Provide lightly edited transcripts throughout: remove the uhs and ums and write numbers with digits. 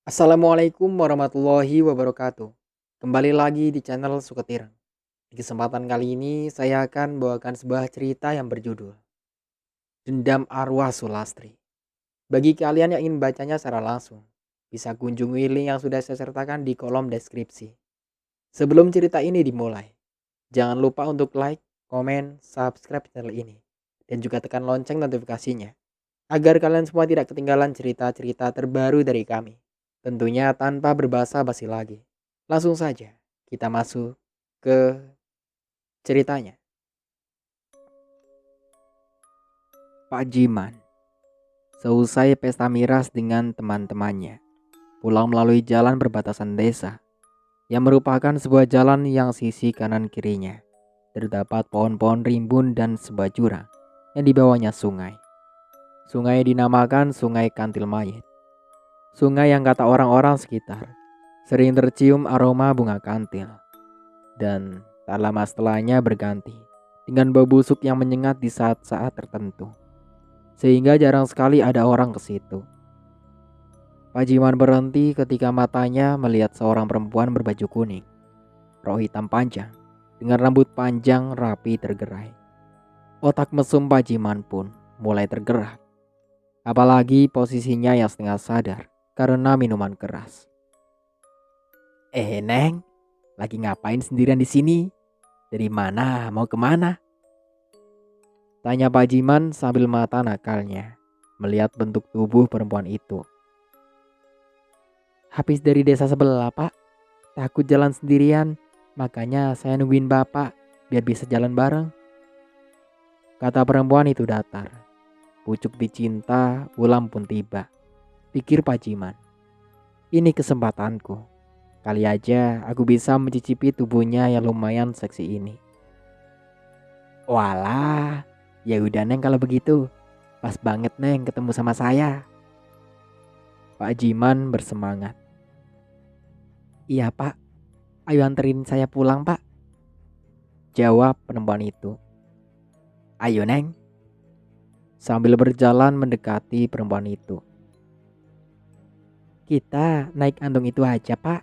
Assalamualaikum warahmatullahi wabarakatuh. Kembali lagi di channel Suketirang. Di kesempatan kali ini saya akan bawakan sebuah cerita yang berjudul Dendam Arwah Sulastri. Bagi kalian yang ingin bacanya secara langsung, bisa kunjungi link yang sudah saya sertakan di kolom deskripsi. Sebelum cerita ini dimulai, jangan lupa untuk like, komen, subscribe channel ini, dan juga tekan lonceng notifikasinya, agar kalian semua tidak ketinggalan cerita-cerita terbaru dari kami. Tentunya tanpa berbasa-basi lagi. Langsung saja kita masuk ke ceritanya. Pak Jiman, seusai pesta miras dengan teman-temannya, pulang melalui jalan perbatasan desa yang merupakan sebuah jalan yang sisi kanan kirinya terdapat pohon-pohon rimbun dan sebuah jurang yang dibawahnya sungai. Sungai dinamakan Sungai Kantil Mayit. Sungai yang kata orang-orang sekitar sering tercium aroma bunga kantil. Dan tak lama setelahnya berganti dengan bau busuk yang menyengat di saat-saat tertentu, sehingga jarang sekali ada orang ke situ. Pak Jiman berhenti ketika matanya melihat seorang perempuan berbaju kuning, rok hitam panjang, dengan rambut panjang rapi tergerai. Otak mesum Pak Jiman pun mulai tergerak, apalagi posisinya yang setengah sadar karena minuman keras. Neng, lagi ngapain sendirian di sini? Dari mana? Mau kemana? Tanya Pak Jiman sambil mata nakalnya melihat bentuk tubuh perempuan itu. Habis dari desa sebelah, Pak. Takut jalan sendirian, makanya saya nungguin Bapak biar bisa jalan bareng. Kata perempuan itu datar. Pucuk dicinta, ulam pun tiba. Pikir Pak Jiman. Ini kesempatanku. Kali aja aku bisa mencicipi tubuhnya yang lumayan seksi ini. Walah, ya udah Neng kalau begitu. Pas banget Neng ketemu sama saya. Pak Jiman bersemangat. Iya Pak, ayo anterin saya pulang Pak. Jawab perempuan itu. Ayo Neng. Sambil berjalan mendekati perempuan itu. Kita naik andong itu aja Pak.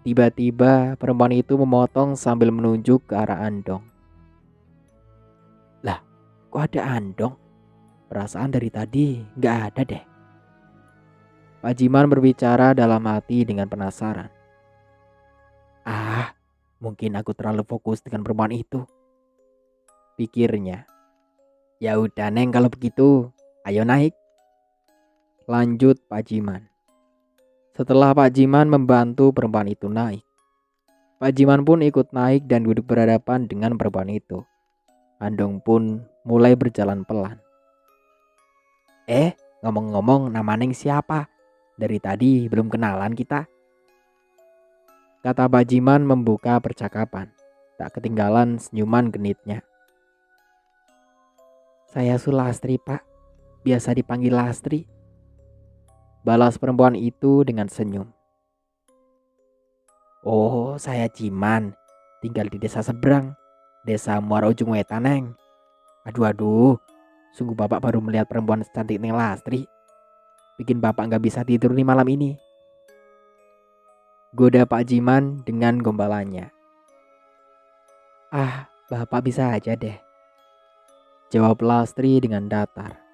Tiba-tiba perempuan itu memotong sambil menunjuk ke arah andong. Lah, kok ada andong? Perasaan dari tadi gak ada deh. Pak Jiman berbicara dalam hati dengan penasaran. Ah, mungkin aku terlalu fokus dengan perempuan itu, pikirnya. Ya udah Neng kalau begitu, ayo naik. Lanjut Pak Jiman. Setelah Pak Jiman membantu perempuan itu naik, Pak Jiman pun ikut naik dan duduk berhadapan dengan perempuan itu. Andong pun mulai berjalan pelan. Ngomong-ngomong nama Neng siapa? Dari tadi belum kenalan kita. Kata Pak Jiman membuka percakapan. Tak ketinggalan senyuman genitnya. Saya Sulastri Pak, biasa dipanggil Lastri. Balas perempuan itu dengan senyum. Oh, saya Jiman, tinggal di desa seberang, desa Muara Ujung Wetan Neng. Aduh, sungguh bapak baru melihat perempuan secantik Neng Lastri. Bikin bapak gak bisa tidur nih malam ini. Goda Pak Jiman dengan gombalannya. Ah, bapak bisa aja deh, jawab Lastri dengan datar.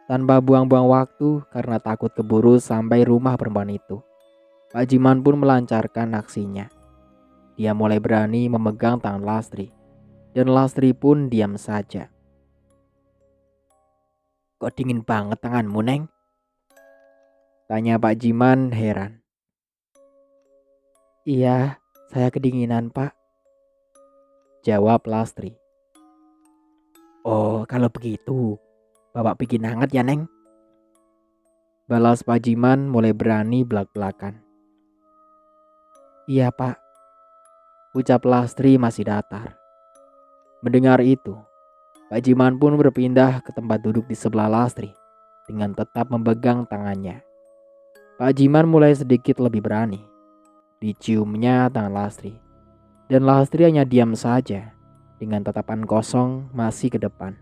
Tanpa buang-buang waktu karena takut keburu sampai rumah perempuan itu, Pak Jiman pun melancarkan aksinya. Dia mulai berani memegang tangan Lastri, dan Lastri pun diam saja. Kok dingin banget tanganmu Neng? Tanya Pak Jiman heran. Iya, saya kedinginan Pak, jawab Lastri. Oh, kalau begitu bapak bikin hangat ya Neng, balas Pak Jiman mulai berani belak-belakan. Iya Pak, ucap Lastri masih datar. Mendengar itu, Pak Jiman pun berpindah ke tempat duduk di sebelah Lastri dengan tetap memegang tangannya. Pak Jiman mulai sedikit lebih berani. Diciumnya tangan Lastri, dan Lastri hanya diam saja dengan tatapan kosong masih ke depan.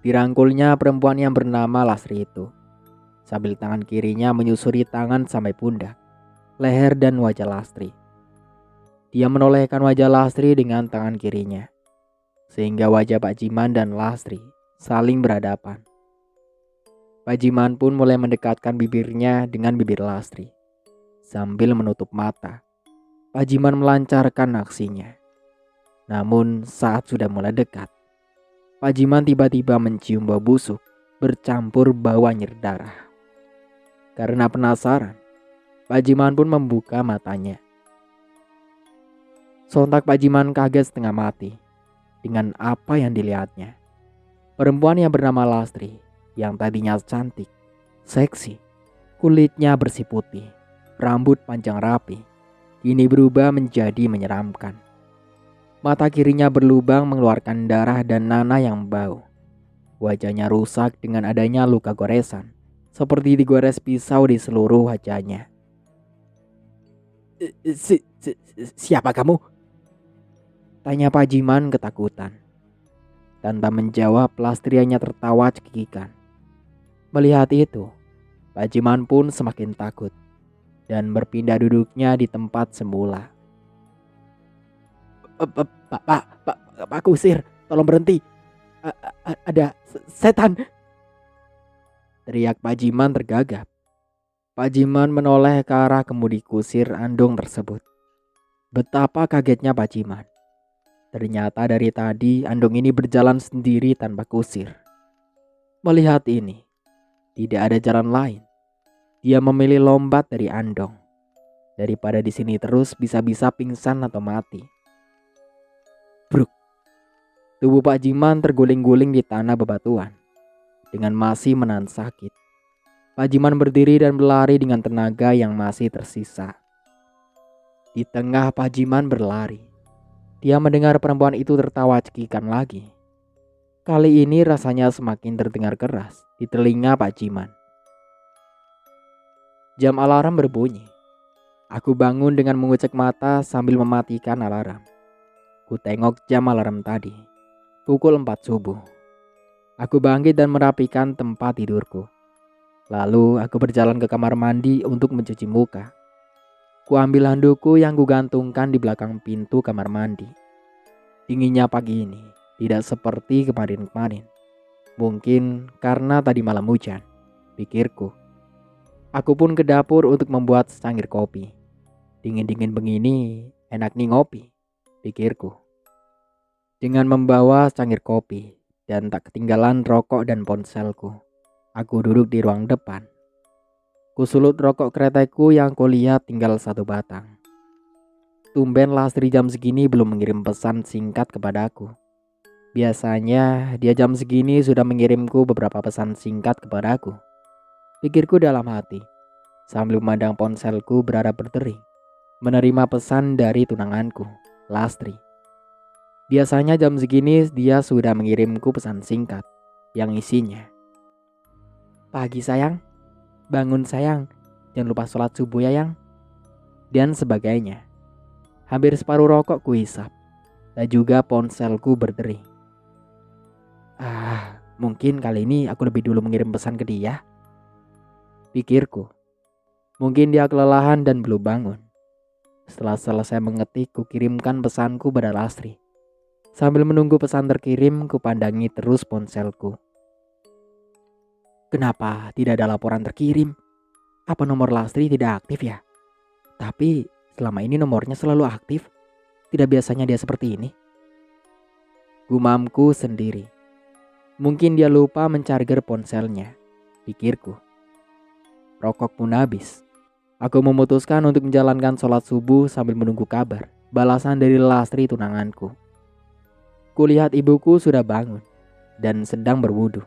Dirangkulnya perempuan yang bernama Lastri itu. sambil tangan kirinya menyusuri tangan sampai pundak, leher dan wajah Lastri. Dia menolehkan wajah Lastri dengan tangan kirinya, sehingga wajah Pak Jiman dan Lastri saling berhadapan. Pak Jiman pun mulai mendekatkan bibirnya dengan bibir Lastri. Sambil menutup mata, Pak Jiman melancarkan aksinya. Namun saat sudah mulai dekat, Pak Jiman tiba-tiba mencium bau busuk bercampur bau anyir darah. Karena penasaran, Pak Jiman pun membuka matanya. Sontak Pak Jiman kaget setengah mati dengan apa yang dilihatnya. Perempuan yang bernama Lastri, yang tadinya cantik, seksi, kulitnya bersih putih, rambut panjang rapi, kini berubah menjadi menyeramkan. Mata kirinya berlubang mengeluarkan darah dan nanah yang bau. Wajahnya rusak dengan adanya luka goresan, seperti digores pisau di seluruh wajahnya. Siapa kamu? Tanya Pak Jiman ketakutan. Tanpa menjawab, Lastri hanya tertawa cekikikan. Melihat itu, Pak Jiman pun semakin takut dan berpindah duduknya di tempat semula. Pak Kusir, tolong berhenti. Ada setan. Teriak Pak Jiman tergagap. Pak Jiman menoleh ke arah kemudi kusir andong tersebut. Betapa kagetnya Pak Jiman. Ternyata dari tadi andong ini berjalan sendiri tanpa kusir. Melihat ini, tidak ada jalan lain. Dia memilih lompat dari andong. Daripada di sini terus bisa-bisa pingsan atau mati. Bruk. Tubuh Pak Jiman terguling-guling di tanah bebatuan. Dengan masih menahan sakit, Pak Jiman berdiri dan berlari dengan tenaga yang masih tersisa. Di tengah Pak Jiman berlari, dia mendengar perempuan itu tertawa cekikan lagi. Kali ini rasanya semakin terdengar keras di telinga Pak Jiman. Jam alarm berbunyi. Aku bangun dengan mengucek mata sambil mematikan alarm. Ku tengok jam alarm tadi, pukul 4 subuh. Aku bangkit dan merapikan tempat tidurku. Lalu aku berjalan ke kamar mandi untuk mencuci muka. Ku ambil handukku yang kugantungkan di belakang pintu kamar mandi. Dinginnya pagi ini tidak seperti kemarin-kemarin. Mungkin karena tadi malam hujan, pikirku. Aku pun ke dapur untuk membuat secangkir kopi. Dingin-dingin begini, enak nih ngopi, pikirku. Dengan membawa secangkir kopi dan tak ketinggalan rokok dan ponselku, aku duduk di ruang depan. Kusulut rokok kretekku yang kulihat tinggal satu batang. Tumben Lastri jam segini belum mengirim pesan singkat kepadaku. Biasanya dia jam segini sudah mengirimku beberapa pesan singkat kepadaku. Pikirku dalam hati, sambil memandang ponselku berharap berdering, menerima pesan dari tunanganku, Lastri. Biasanya jam segini dia sudah mengirimku pesan singkat yang isinya, "Pagi sayang, bangun sayang, jangan lupa sholat subuh ya yang," dan sebagainya. Hampir separuh rokok kuhisap, dan juga ponselku berdering. Mungkin kali ini aku lebih dulu mengirim pesan ke dia, pikirku. Mungkin dia kelelahan dan belum bangun. Setelah selesai mengetik, kukirimkan pesanku pada Lastri. Sambil menunggu pesan terkirim, kupandangi terus ponselku. Kenapa tidak ada laporan terkirim? Apa nomor Lastri tidak aktif ya? Tapi selama ini nomornya selalu aktif. Tidak biasanya dia seperti ini. Gumamku sendiri. Mungkin dia lupa mencarger ponselnya, pikirku. Rokok pun habis. Aku memutuskan untuk menjalankan sholat subuh sambil menunggu kabar balasan dari Lastri tunanganku. Kulihat ibuku sudah bangun dan sedang berwudu.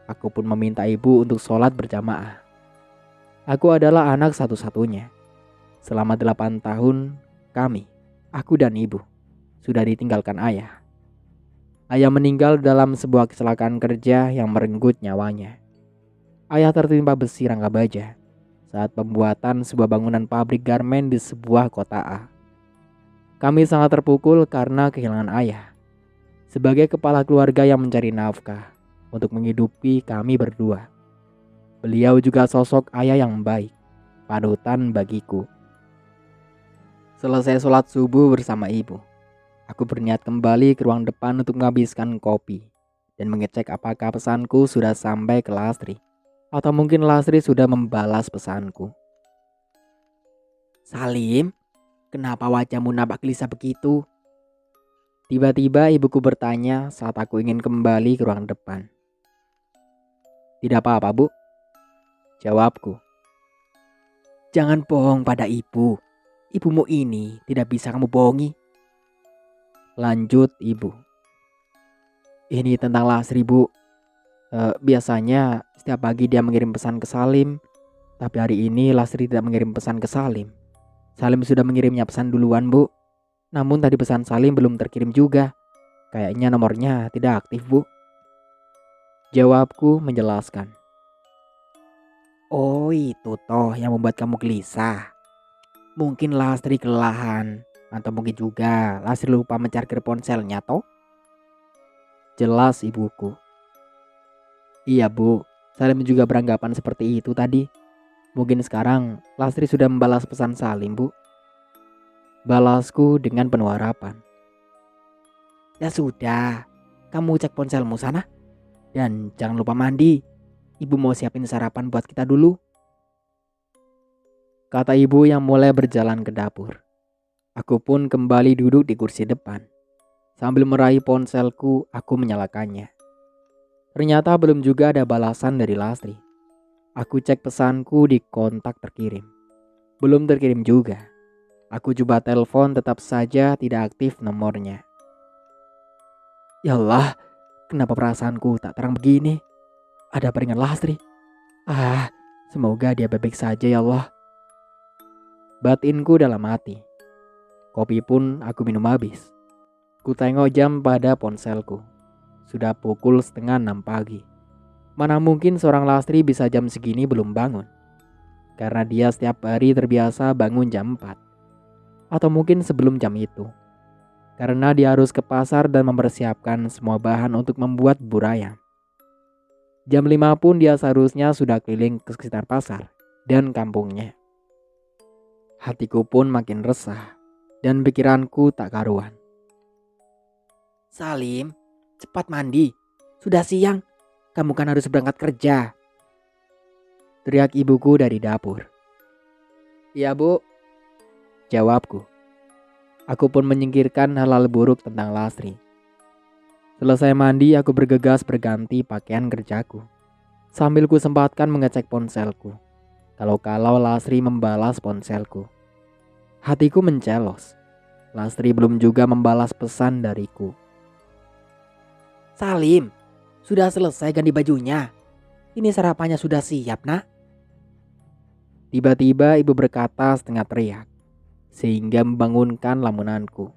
Aku pun meminta ibu untuk sholat berjamaah. Aku adalah anak satu-satunya. Selama 8 tahun kami, aku dan ibu, sudah ditinggalkan ayah. Ayah meninggal dalam sebuah kecelakaan kerja yang merenggut nyawanya. Ayah tertimpa besi rangka baja saat pembuatan sebuah bangunan pabrik garmen di sebuah kota A. Kami sangat terpukul karena kehilangan ayah sebagai kepala keluarga yang mencari nafkah untuk menghidupi kami berdua. Beliau juga sosok ayah yang baik, panutan bagiku. Selesai sholat subuh bersama ibu, aku berniat kembali ke ruang depan untuk menghabiskan kopi dan mengecek apakah pesanku sudah sampai ke Lastri, atau mungkin Lastri sudah membalas pesanku. "Salim, kenapa wajahmu nampak gelisah begitu?" Tiba-tiba ibuku bertanya saat aku ingin kembali ke ruang depan. "Tidak apa-apa, Bu," jawabku. "Jangan bohong pada ibu. Ibumu ini tidak bisa kamu bohongi," lanjut ibu. "Ini tentang Lasri, Bu. Biasanya setiap pagi dia mengirim pesan ke Salim, tapi hari ini Lasri tidak mengirim pesan ke Salim. Salim sudah mengirimnya pesan duluan, Bu. Namun tadi pesan Salim belum terkirim juga. Kayaknya nomornya tidak aktif, Bu," jawabku menjelaskan. "Oh, itu toh yang membuat kamu gelisah. Mungkin Lastri kelelahan, atau mungkin juga Lastri lupa mencarger ponselnya toh?" Jelas ibuku. "Iya, Bu, Salim juga beranggapan seperti itu tadi. Mungkin sekarang Lastri sudah membalas pesan Salim, Bu," balasku dengan penuh harapan. "Ya sudah, kamu cek ponselmu sana. Dan jangan lupa mandi. Ibu mau siapin sarapan buat kita dulu," kata ibu yang mulai berjalan ke dapur. Aku pun kembali duduk di kursi depan. Sambil meraih ponselku, aku menyalakannya. Ternyata belum juga ada balasan dari Lastri. Aku cek pesanku di kontak terkirim. Belum terkirim juga. Aku coba telepon, tetap saja tidak aktif nomornya. Ya Allah, kenapa perasaanku tak terang begini? Ada peringan Lastri. Semoga dia baik-baik saja ya Allah. Batinku dalam hati. Kopi pun aku minum habis. Ku tengok jam pada ponselku. Sudah pukul 5:30 pagi. Mana mungkin seorang Lastri bisa jam segini belum bangun? Karena dia setiap hari terbiasa bangun jam 4. Atau mungkin sebelum jam itu. Karena dia harus ke pasar dan mempersiapkan semua bahan untuk membuat bubur ayam. Jam 5 pun dia seharusnya sudah keliling ke sekitar pasar dan kampungnya. Hatiku pun makin resah dan pikiranku tak karuan. "Salim, cepat mandi. Sudah siang. Kamu kan harus berangkat kerja," teriak ibuku dari dapur. "Iya, Bu," jawabku. Aku pun menyingkirkan hal-hal buruk tentang Lastri. Selesai mandi, aku bergegas berganti pakaian kerjaku. Sambil ku sempatkan mengecek ponselku. Kalau Lastri membalas ponselku. Hatiku mencelos. Lastri belum juga membalas pesan dariku. "Salim, sudah selesai ganti bajunya. Ini sarapannya sudah siap, Nak," tiba-tiba ibu berkata setengah teriak, sehingga membangunkan lamunanku.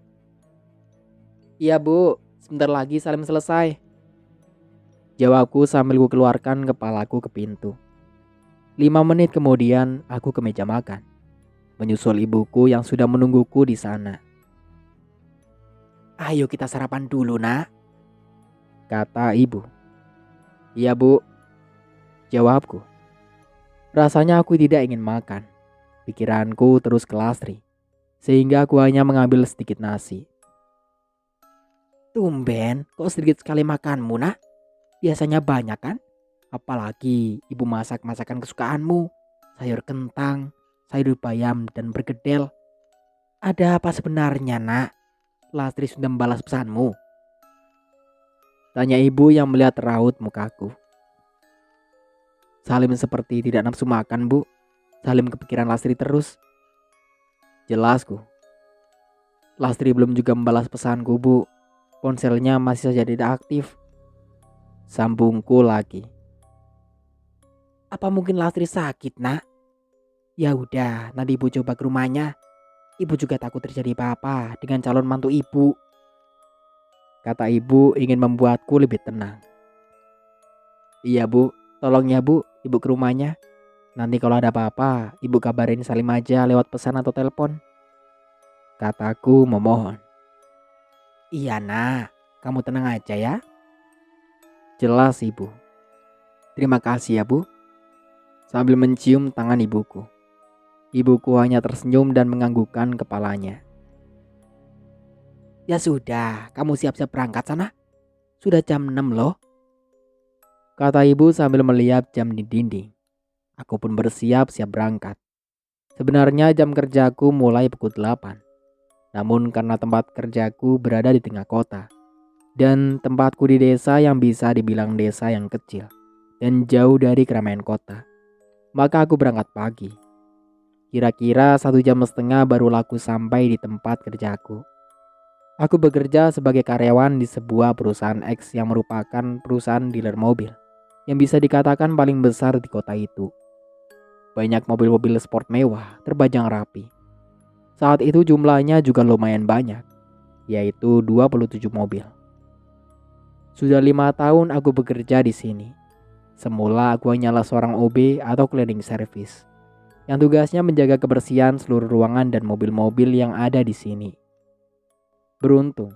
"Iya, Bu, sebentar lagi Salim selesai," jawabku sambil ku keluarkan kepalaku ke pintu. 5 menit kemudian aku ke meja makan, menyusul ibuku yang sudah menungguku di sana. "Ayo kita sarapan dulu, Nak," kata ibu. "Iya, Bu," jawabku. Rasanya aku tidak ingin makan. Pikiranku terus ke Lastri, sehingga aku hanya mengambil sedikit nasi. "Tumben, kok sedikit sekali makanmu, Nak? Biasanya banyak kan? Apalagi ibu masak masakan kesukaanmu, sayur kentang, sayur bayam dan bergedel. Ada apa sebenarnya, Nak? Lastri sudah membalas pesanmu?" tanya ibu yang melihat raut mukaku. Salim seperti tidak nafsu makan, Bu. Salim kepikiran Lastri terus. Jelasku. Lastri belum juga membalas pesanku, Bu. Ponselnya masih saja tidak aktif. Sambungku lagi. "Apa mungkin Lastri sakit, Nak? Ya udah, nanti ibu coba ke rumahnya. Ibu juga takut terjadi apa-apa dengan calon mantu ibu," kata ibu ingin membuatku lebih tenang. "Iya, Bu, tolong ya, Bu, ibu ke rumahnya. Nanti kalau ada apa-apa, ibu kabarin Salim aja lewat pesan atau telepon," kataku memohon. "Iya, Nak, kamu tenang aja ya," jelas ibu. "Terima kasih ya, Bu," sambil mencium tangan ibuku. Ibuku hanya tersenyum dan menganggukkan kepalanya. Ya sudah, kamu siap-siap berangkat sana. Sudah jam 6 loh. Kata ibu sambil melihat jam di dinding. Aku pun bersiap-siap berangkat. Sebenarnya jam kerjaku mulai pukul 8. Namun karena tempat kerjaku berada di tengah kota. Dan tempatku di desa yang bisa dibilang desa yang kecil. Dan jauh dari keramaian kota. Maka aku berangkat pagi. Kira-kira 1,5 jam baru aku sampai di tempat kerjaku. Aku bekerja sebagai karyawan di sebuah perusahaan X yang merupakan perusahaan dealer mobil yang bisa dikatakan paling besar di kota itu. Banyak mobil-mobil sport mewah terbajang rapi. Saat itu jumlahnya juga lumayan banyak, yaitu 27 mobil. Sudah 5 tahun aku bekerja di sini. Semula aku hanyalah seorang OB atau cleaning service yang tugasnya menjaga kebersihan seluruh ruangan dan mobil-mobil yang ada di sini. Beruntung,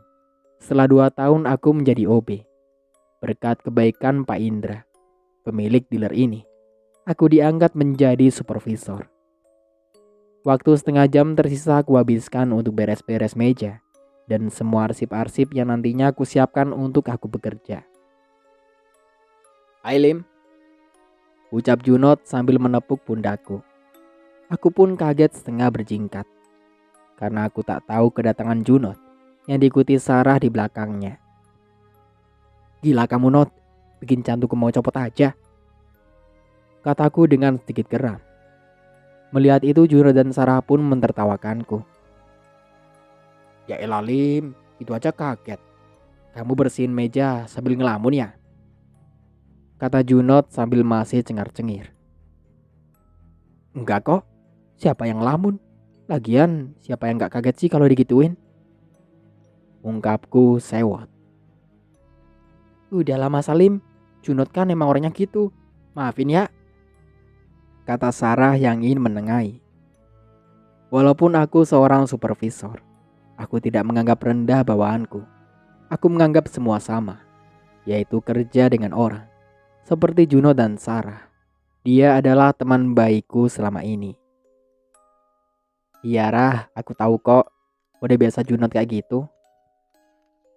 setelah 2 tahun aku menjadi OB. Berkat kebaikan Pak Indra, pemilik dealer ini, aku diangkat menjadi supervisor. Waktu setengah jam tersisa aku habiskan untuk beres-beres meja dan semua arsip-arsip yang nantinya aku siapkan untuk aku bekerja. Hai Lim, ucap Junot sambil menepuk pundakku. Aku pun kaget setengah berjingkat, karena aku tak tahu kedatangan Junot yang diikuti Sarah di belakangnya. Gila kamu Not, bikin jantukku mau copot aja, kataku dengan sedikit geram. Melihat itu Junot dan Sarah pun mentertawakanku. Ya elah Lim, itu aja kaget. Kamu bersihin meja sambil ngelamun ya? Kata Junot sambil masih cengar-cengir. Enggak kok, siapa yang ngelamun? Lagian siapa yang gak kaget sih kalau digituin? Ungkapku sewot. Udah lama Salim, Junot kan emang orangnya gitu. Maafin ya, kata Sarah yang ingin menengahi. Walaupun aku seorang supervisor, aku tidak menganggap rendah bawaanku. Aku menganggap semua sama, yaitu kerja dengan orang. Seperti Junot dan Sarah, dia adalah teman baikku selama ini. Iya Rah, aku tahu kok, udah biasa Junot kayak gitu,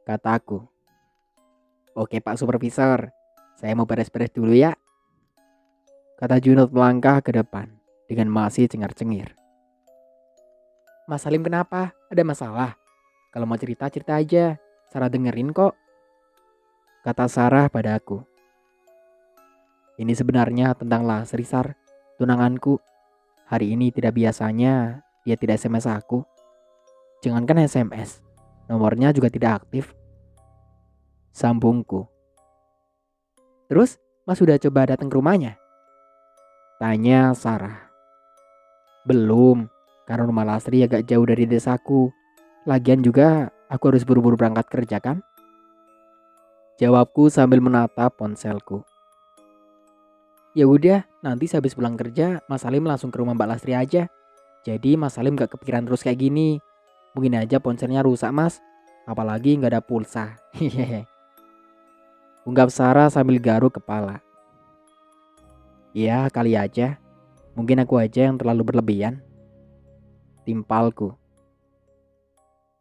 kataku. Oke Pak Supervisor, saya mau beres-beres dulu ya, kata Junot melangkah ke depan dengan masih cengar-cengir. Mas Salim kenapa? Ada masalah? Kalau mau cerita-cerita aja, Sarah dengerin kok, kata Sarah padaku. Ini sebenarnya tentang Lasri Sar, tunanganku. Hari ini tidak biasanya dia tidak SMS aku. Jangankan SMS, nomornya juga tidak aktif, sambungku. Terus Mas sudah coba datang ke rumahnya? Tanya Sarah. Belum, karena rumah Lasri agak jauh dari desaku. Lagian juga aku harus buru-buru berangkat kerja kan? Jawabku sambil menatap ponselku. Ya udah, nanti habis pulang kerja Mas Salim langsung ke rumah Mbak Lasri aja. Jadi Mas Salim gak kepikiran terus kayak gini. Mungkin aja ponselnya rusak Mas, apalagi gak ada pulsa. Hehehe. Ungkap Sarah sambil garuk kepala. Ya kali aja, mungkin aku aja yang terlalu berlebihan, timpalku.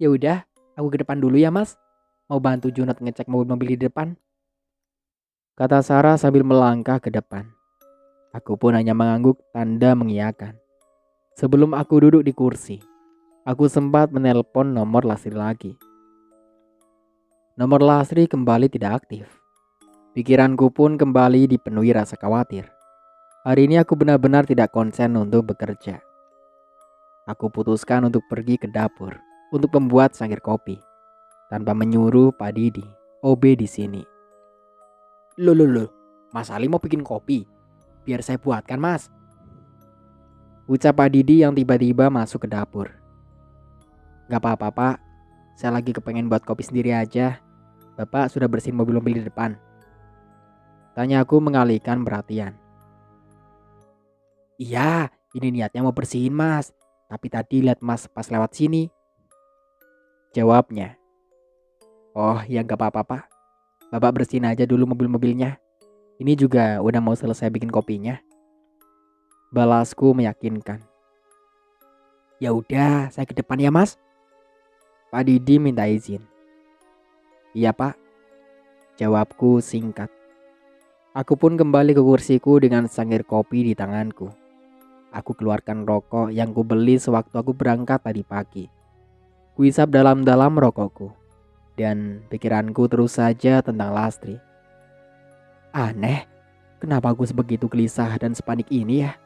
Ya udah, aku ke depan dulu ya Mas. Mau bantu Junot ngecek mobil-mobil di depan, kata Sarah sambil melangkah ke depan. Aku pun hanya mengangguk tanda mengiyakan. Sebelum aku duduk di kursi, aku sempat menelpon nomor Lasri lagi. Nomor Lasri kembali tidak aktif. Pikiranku pun kembali dipenuhi rasa khawatir. Hari ini aku benar-benar tidak konsen untuk bekerja. Aku putuskan untuk pergi ke dapur untuk membuat sangkir kopi tanpa menyuruh Pak Didi, OB di sini. Loh, Mas Ali mau bikin kopi? Biar saya buatkan Mas, ucap Pak Didi yang tiba-tiba masuk ke dapur. Gak apa-apa Pak, saya lagi kepengen buat kopi sendiri aja. Bapak sudah bersihin mobil-mobil di depan, tanya aku mengalihkan perhatian. Iya, ini niatnya mau bersihin Mas, tapi tadi lihat Mas pas lewat sini, jawabnya. Oh ya gak apa-apa Pak, Bapak bersihin aja dulu mobil-mobilnya. Ini juga udah mau selesai bikin kopinya, Balasku meyakinkan. Ya udah, saya ke depan ya mas. Pak Didi minta izin. Iya pak, jawabku singkat. Aku pun kembali ke kursiku dengan secangkir kopi di tanganku. Aku keluarkan rokok yang kubeli sewaktu aku berangkat tadi pagi. Kuisap dalam-dalam rokokku. Dan pikiranku terus saja tentang Lastri. Aneh, kenapa aku sebegitu gelisah dan sepanik ini ya?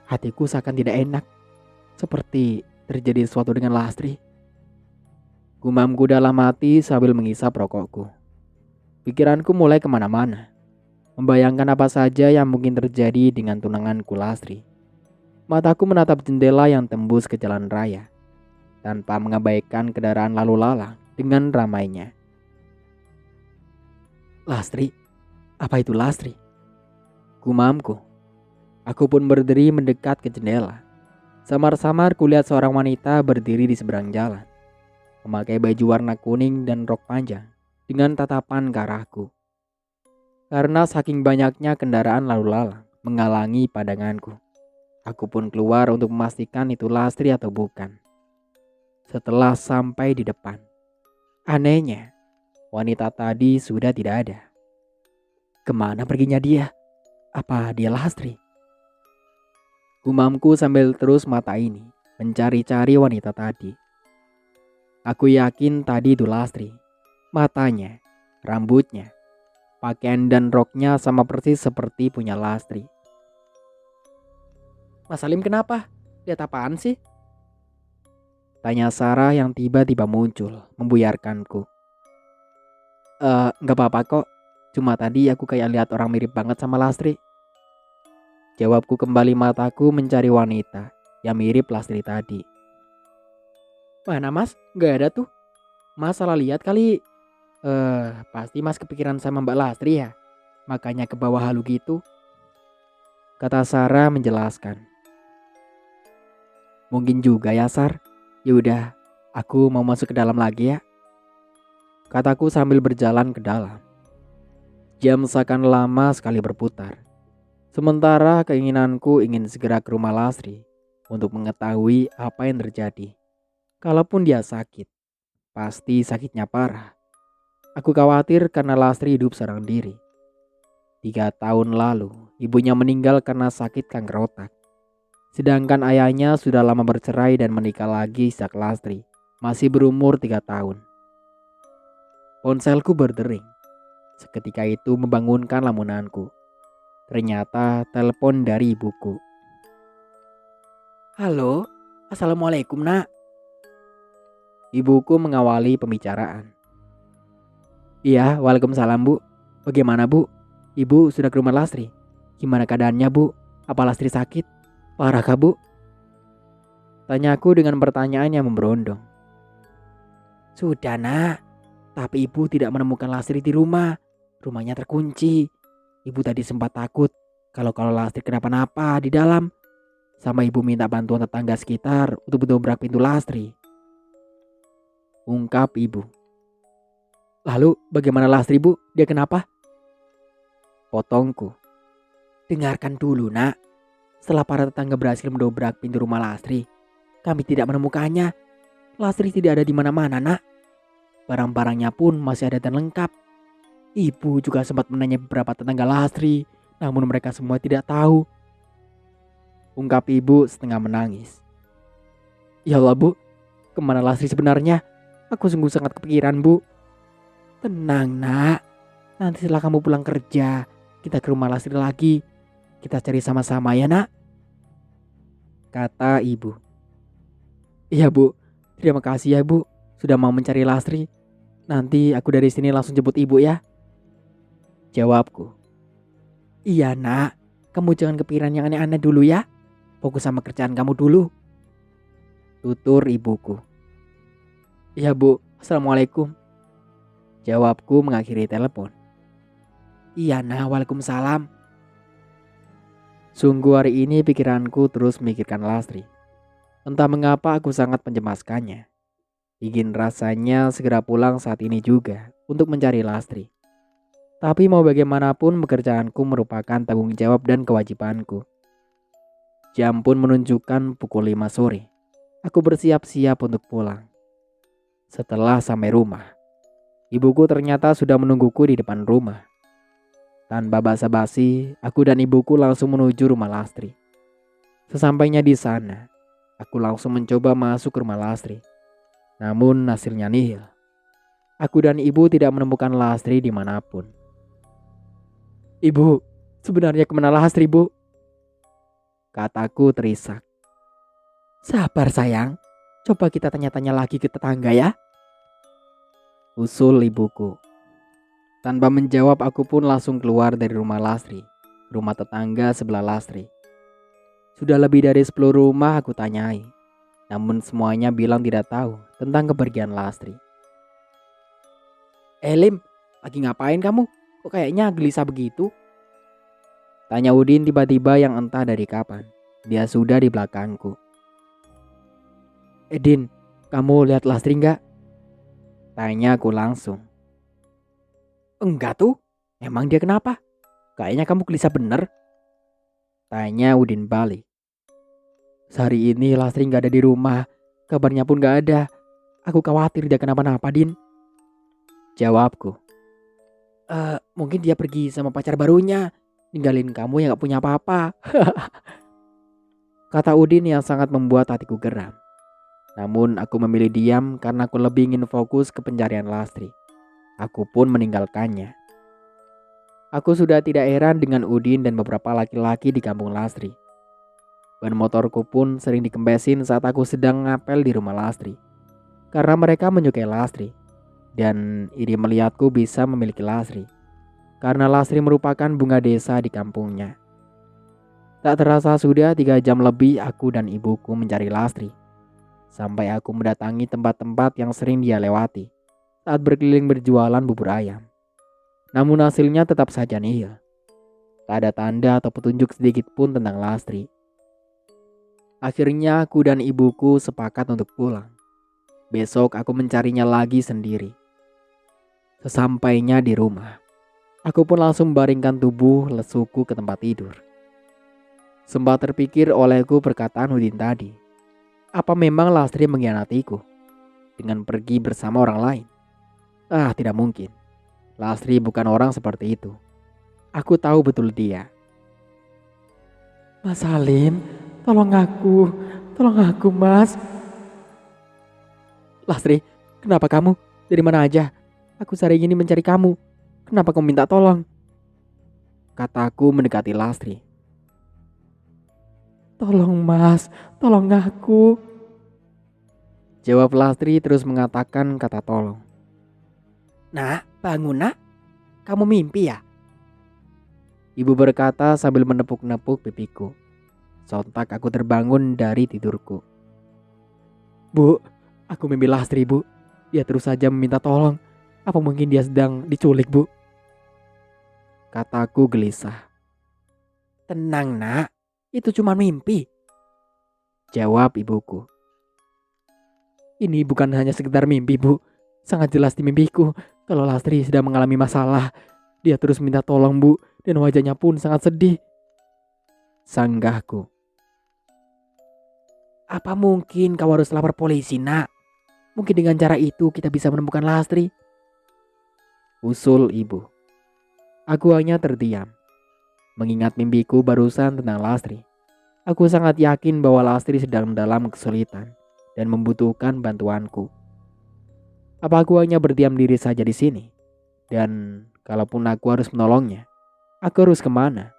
Hatiku seakan tidak enak. Seperti terjadi sesuatu dengan Lastri. Gumamku dalam hati sambil mengisap rokokku. Pikiranku mulai kemana-mana. Membayangkan apa saja yang mungkin terjadi dengan tunanganku Lastri. Mataku menatap jendela yang tembus ke jalan raya. Tanpa mengabaikan kendaraan lalu lalang dengan ramainya. Lastri? Apa itu Lastri? Gumamku. Aku pun berdiri mendekat ke jendela. Samar-samar kulihat seorang wanita berdiri di seberang jalan. Memakai baju warna kuning dan rok panjang dengan tatapan ke arahku. Karena saking banyaknya kendaraan lalu lalang menghalangi pandanganku. Aku pun keluar untuk memastikan itu Lastri atau bukan. Setelah sampai di depan, anehnya wanita tadi sudah tidak ada. Kemana perginya dia? Apa dia Lastri? Gumamku sambil terus mata ini mencari-cari wanita tadi. Aku yakin tadi itu Lastri. Matanya, rambutnya, pakaian dan roknya sama persis seperti punya Lastri. Mas Salim kenapa? Lihat apaan sih? Tanya Sarah yang tiba-tiba muncul, membuyarkanku. Nggak apa-apa kok. Cuma tadi aku kayak lihat orang mirip banget sama Lastri. Jawabku kembali mataku mencari wanita yang mirip Lastri tadi. Mana mas? Nggak ada tuh. Mas salah lihat kali. Pasti mas kepikiran sama Mbak Lastri ya. Makanya ke bawah halu gitu. Kata Sarah menjelaskan. Mungkin juga ya Sar. Yaudah, aku mau masuk ke dalam lagi ya. Kataku sambil berjalan ke dalam. Jam seakan lama sekali berputar. Sementara keinginanku ingin segera ke rumah Lastri untuk mengetahui apa yang terjadi. Kalaupun dia sakit, pasti sakitnya parah. Aku khawatir karena Lastri hidup seorang diri. 3 tahun lalu, ibunya meninggal karena sakit kanker otak. Sedangkan ayahnya sudah lama bercerai dan menikah lagi sejak Lastri masih berumur 3 tahun. Ponselku berdering. Seketika itu membangunkan lamunanku. Ternyata telepon dari ibuku. Halo, assalamualaikum nak. Ibuku mengawali pembicaraan. Iya, waalaikumsalam bu. Bagaimana bu? Ibu sudah ke rumah Lastri? Gimana keadaannya bu? Apa Lastri sakit? Parah kah bu? Tanyaku dengan pertanyaan yang memberondong. Sudah nak, tapi ibu tidak menemukan Lastri di rumah. Rumahnya terkunci. Ibu tadi sempat takut kalau Lastri kenapa-napa di dalam. Sama ibu minta bantuan tetangga sekitar untuk mendobrak pintu Lastri. Ungkap ibu. Lalu bagaimana Lastri bu? Dia kenapa? Potongku. Dengarkan dulu nak. Setelah para tetangga berhasil mendobrak pintu rumah Lastri, kami tidak menemukannya. Lastri tidak ada di mana-mana nak. Barang-barangnya pun masih ada dan lengkap. Ibu juga sempat menanya beberapa tetangga Lastri, namun mereka semua tidak tahu. Ungkap ibu setengah menangis. Ya Allah bu, kemana Lastri sebenarnya? Aku sungguh sangat kepikiran bu. Tenang nak, nanti setelah kamu pulang kerja, kita ke rumah Lastri lagi. Kita cari sama-sama ya nak. Kata ibu. Iya bu, terima kasih ya bu, sudah mau mencari Lastri. Nanti aku dari sini langsung jemput ibu ya. Jawabku. Iya nak, kamu jangan kepikiran yang aneh-aneh dulu ya. Fokus sama kerjaan kamu dulu. Tutur ibuku. Iya bu, assalamualaikum. Jawabku mengakhiri telepon. Iya nak, waalaikumsalam. Sungguh hari ini pikiranku terus memikirkan Lastri. Entah mengapa aku sangat mencemaskannya. Ingin rasanya segera pulang saat ini juga untuk mencari Lastri. Tapi mau bagaimanapun pekerjaanku merupakan tanggung jawab dan kewajibanku. Jam pun menunjukkan pukul 5 sore. Aku bersiap-siap untuk pulang. Setelah sampai rumah, ibuku ternyata sudah menungguku di depan rumah. Tanpa basa-basi, aku dan ibuku langsung menuju rumah Lastri. Sesampainya di sana, aku langsung mencoba masuk ke rumah Lastri. Namun hasilnya nihil. Aku dan ibu tidak menemukan Lastri dimanapun. "Ibu, sebenarnya kemana Lastri, Bu?" kataku terisak. "Sabar sayang, coba kita tanya-tanya lagi ke tetangga ya," usul ibuku. Tanpa menjawab, aku pun langsung keluar dari rumah Lastri, rumah tetangga sebelah Lastri. Sudah lebih dari 10 rumah aku tanyai, namun semuanya bilang tidak tahu tentang kepergian Lastri. Lim, lagi ngapain kamu? Kok kayaknya gelisah begitu?" tanya Udin tiba-tiba yang entah dari kapan. Dia sudah di belakangku. "Din, kamu lihat Lastri nggak?" tanya aku langsung. "Enggak tuh, emang dia kenapa? Kayaknya kamu gelisah bener," tanya Udin balik. "Sehari ini Lastri nggak ada di rumah, kabarnya pun nggak ada. Aku khawatir dia kenapa-napa, Din," jawabku. Mungkin dia pergi sama pacar barunya, ninggalin kamu yang gak punya apa-apa," kata Udin yang sangat membuat hatiku geram. Namun aku memilih diam karena aku lebih ingin fokus ke pencarian Lastri. Aku pun meninggalkannya. Aku sudah tidak heran dengan Udin dan beberapa laki-laki di kampung Lastri. Ban motorku pun sering dikempesin saat aku sedang ngapel di rumah Lastri. Karena mereka menyukai Lastri dan iri melihatku bisa memiliki Lastri. Karena Lastri merupakan bunga desa di kampungnya. Tak terasa sudah 3 jam lebih aku dan ibuku mencari Lastri. Sampai aku mendatangi tempat-tempat yang sering dia lewati saat berkeliling berjualan bubur ayam. Namun hasilnya tetap saja nihil. Tak ada tanda atau petunjuk sedikit pun tentang Lastri. Akhirnya aku dan ibuku sepakat untuk pulang. Besok aku mencarinya lagi sendiri. Sesampainya di rumah, aku pun langsung baringkan tubuh lesuku ke tempat tidur. Sempat terpikir olehku perkataan Udin tadi. Apa memang Lastri mengkhianatiku dengan pergi bersama orang lain? Tidak mungkin. Lastri bukan orang seperti itu. Aku tahu betul dia. "Mas Salim, tolong aku Mas." "Lastri, kenapa kamu? Dari mana aja? Aku sehari ini mencari kamu. Kenapa kamu minta tolong?" kataku mendekati Lastri. "Tolong Mas, tolong aku," jawab Lastri terus mengatakan kata tolong. "Nak, bangun nak. Kamu mimpi ya?" Ibu berkata sambil menepuk-nepuk pipiku. Sontak aku terbangun dari tidurku. "Bu, aku mimpi Lastri, Bu. Dia terus saja meminta tolong. Apa mungkin dia sedang diculik, Bu?" kataku gelisah. "Tenang nak, itu cuma mimpi," jawab ibuku. "Ini bukan hanya sekedar mimpi, Bu. Sangat jelas di mimpiku kalau Lastri sedang mengalami masalah. Dia terus minta tolong, Bu, dan wajahnya pun sangat sedih," sanggahku. "Apa mungkin kau harus lapor polisi, nak? Mungkin dengan cara itu kita bisa menemukan Lastri," usul ibu. Aku hanya terdiam. Mengingat mimpiku barusan tentang Lastri, aku sangat yakin bahwa Lastri sedang dalam kesulitan dan membutuhkan bantuanku. Apa aku hanya berdiam diri saja di sini? Dan kalaupun aku harus menolongnya, aku harus kemana?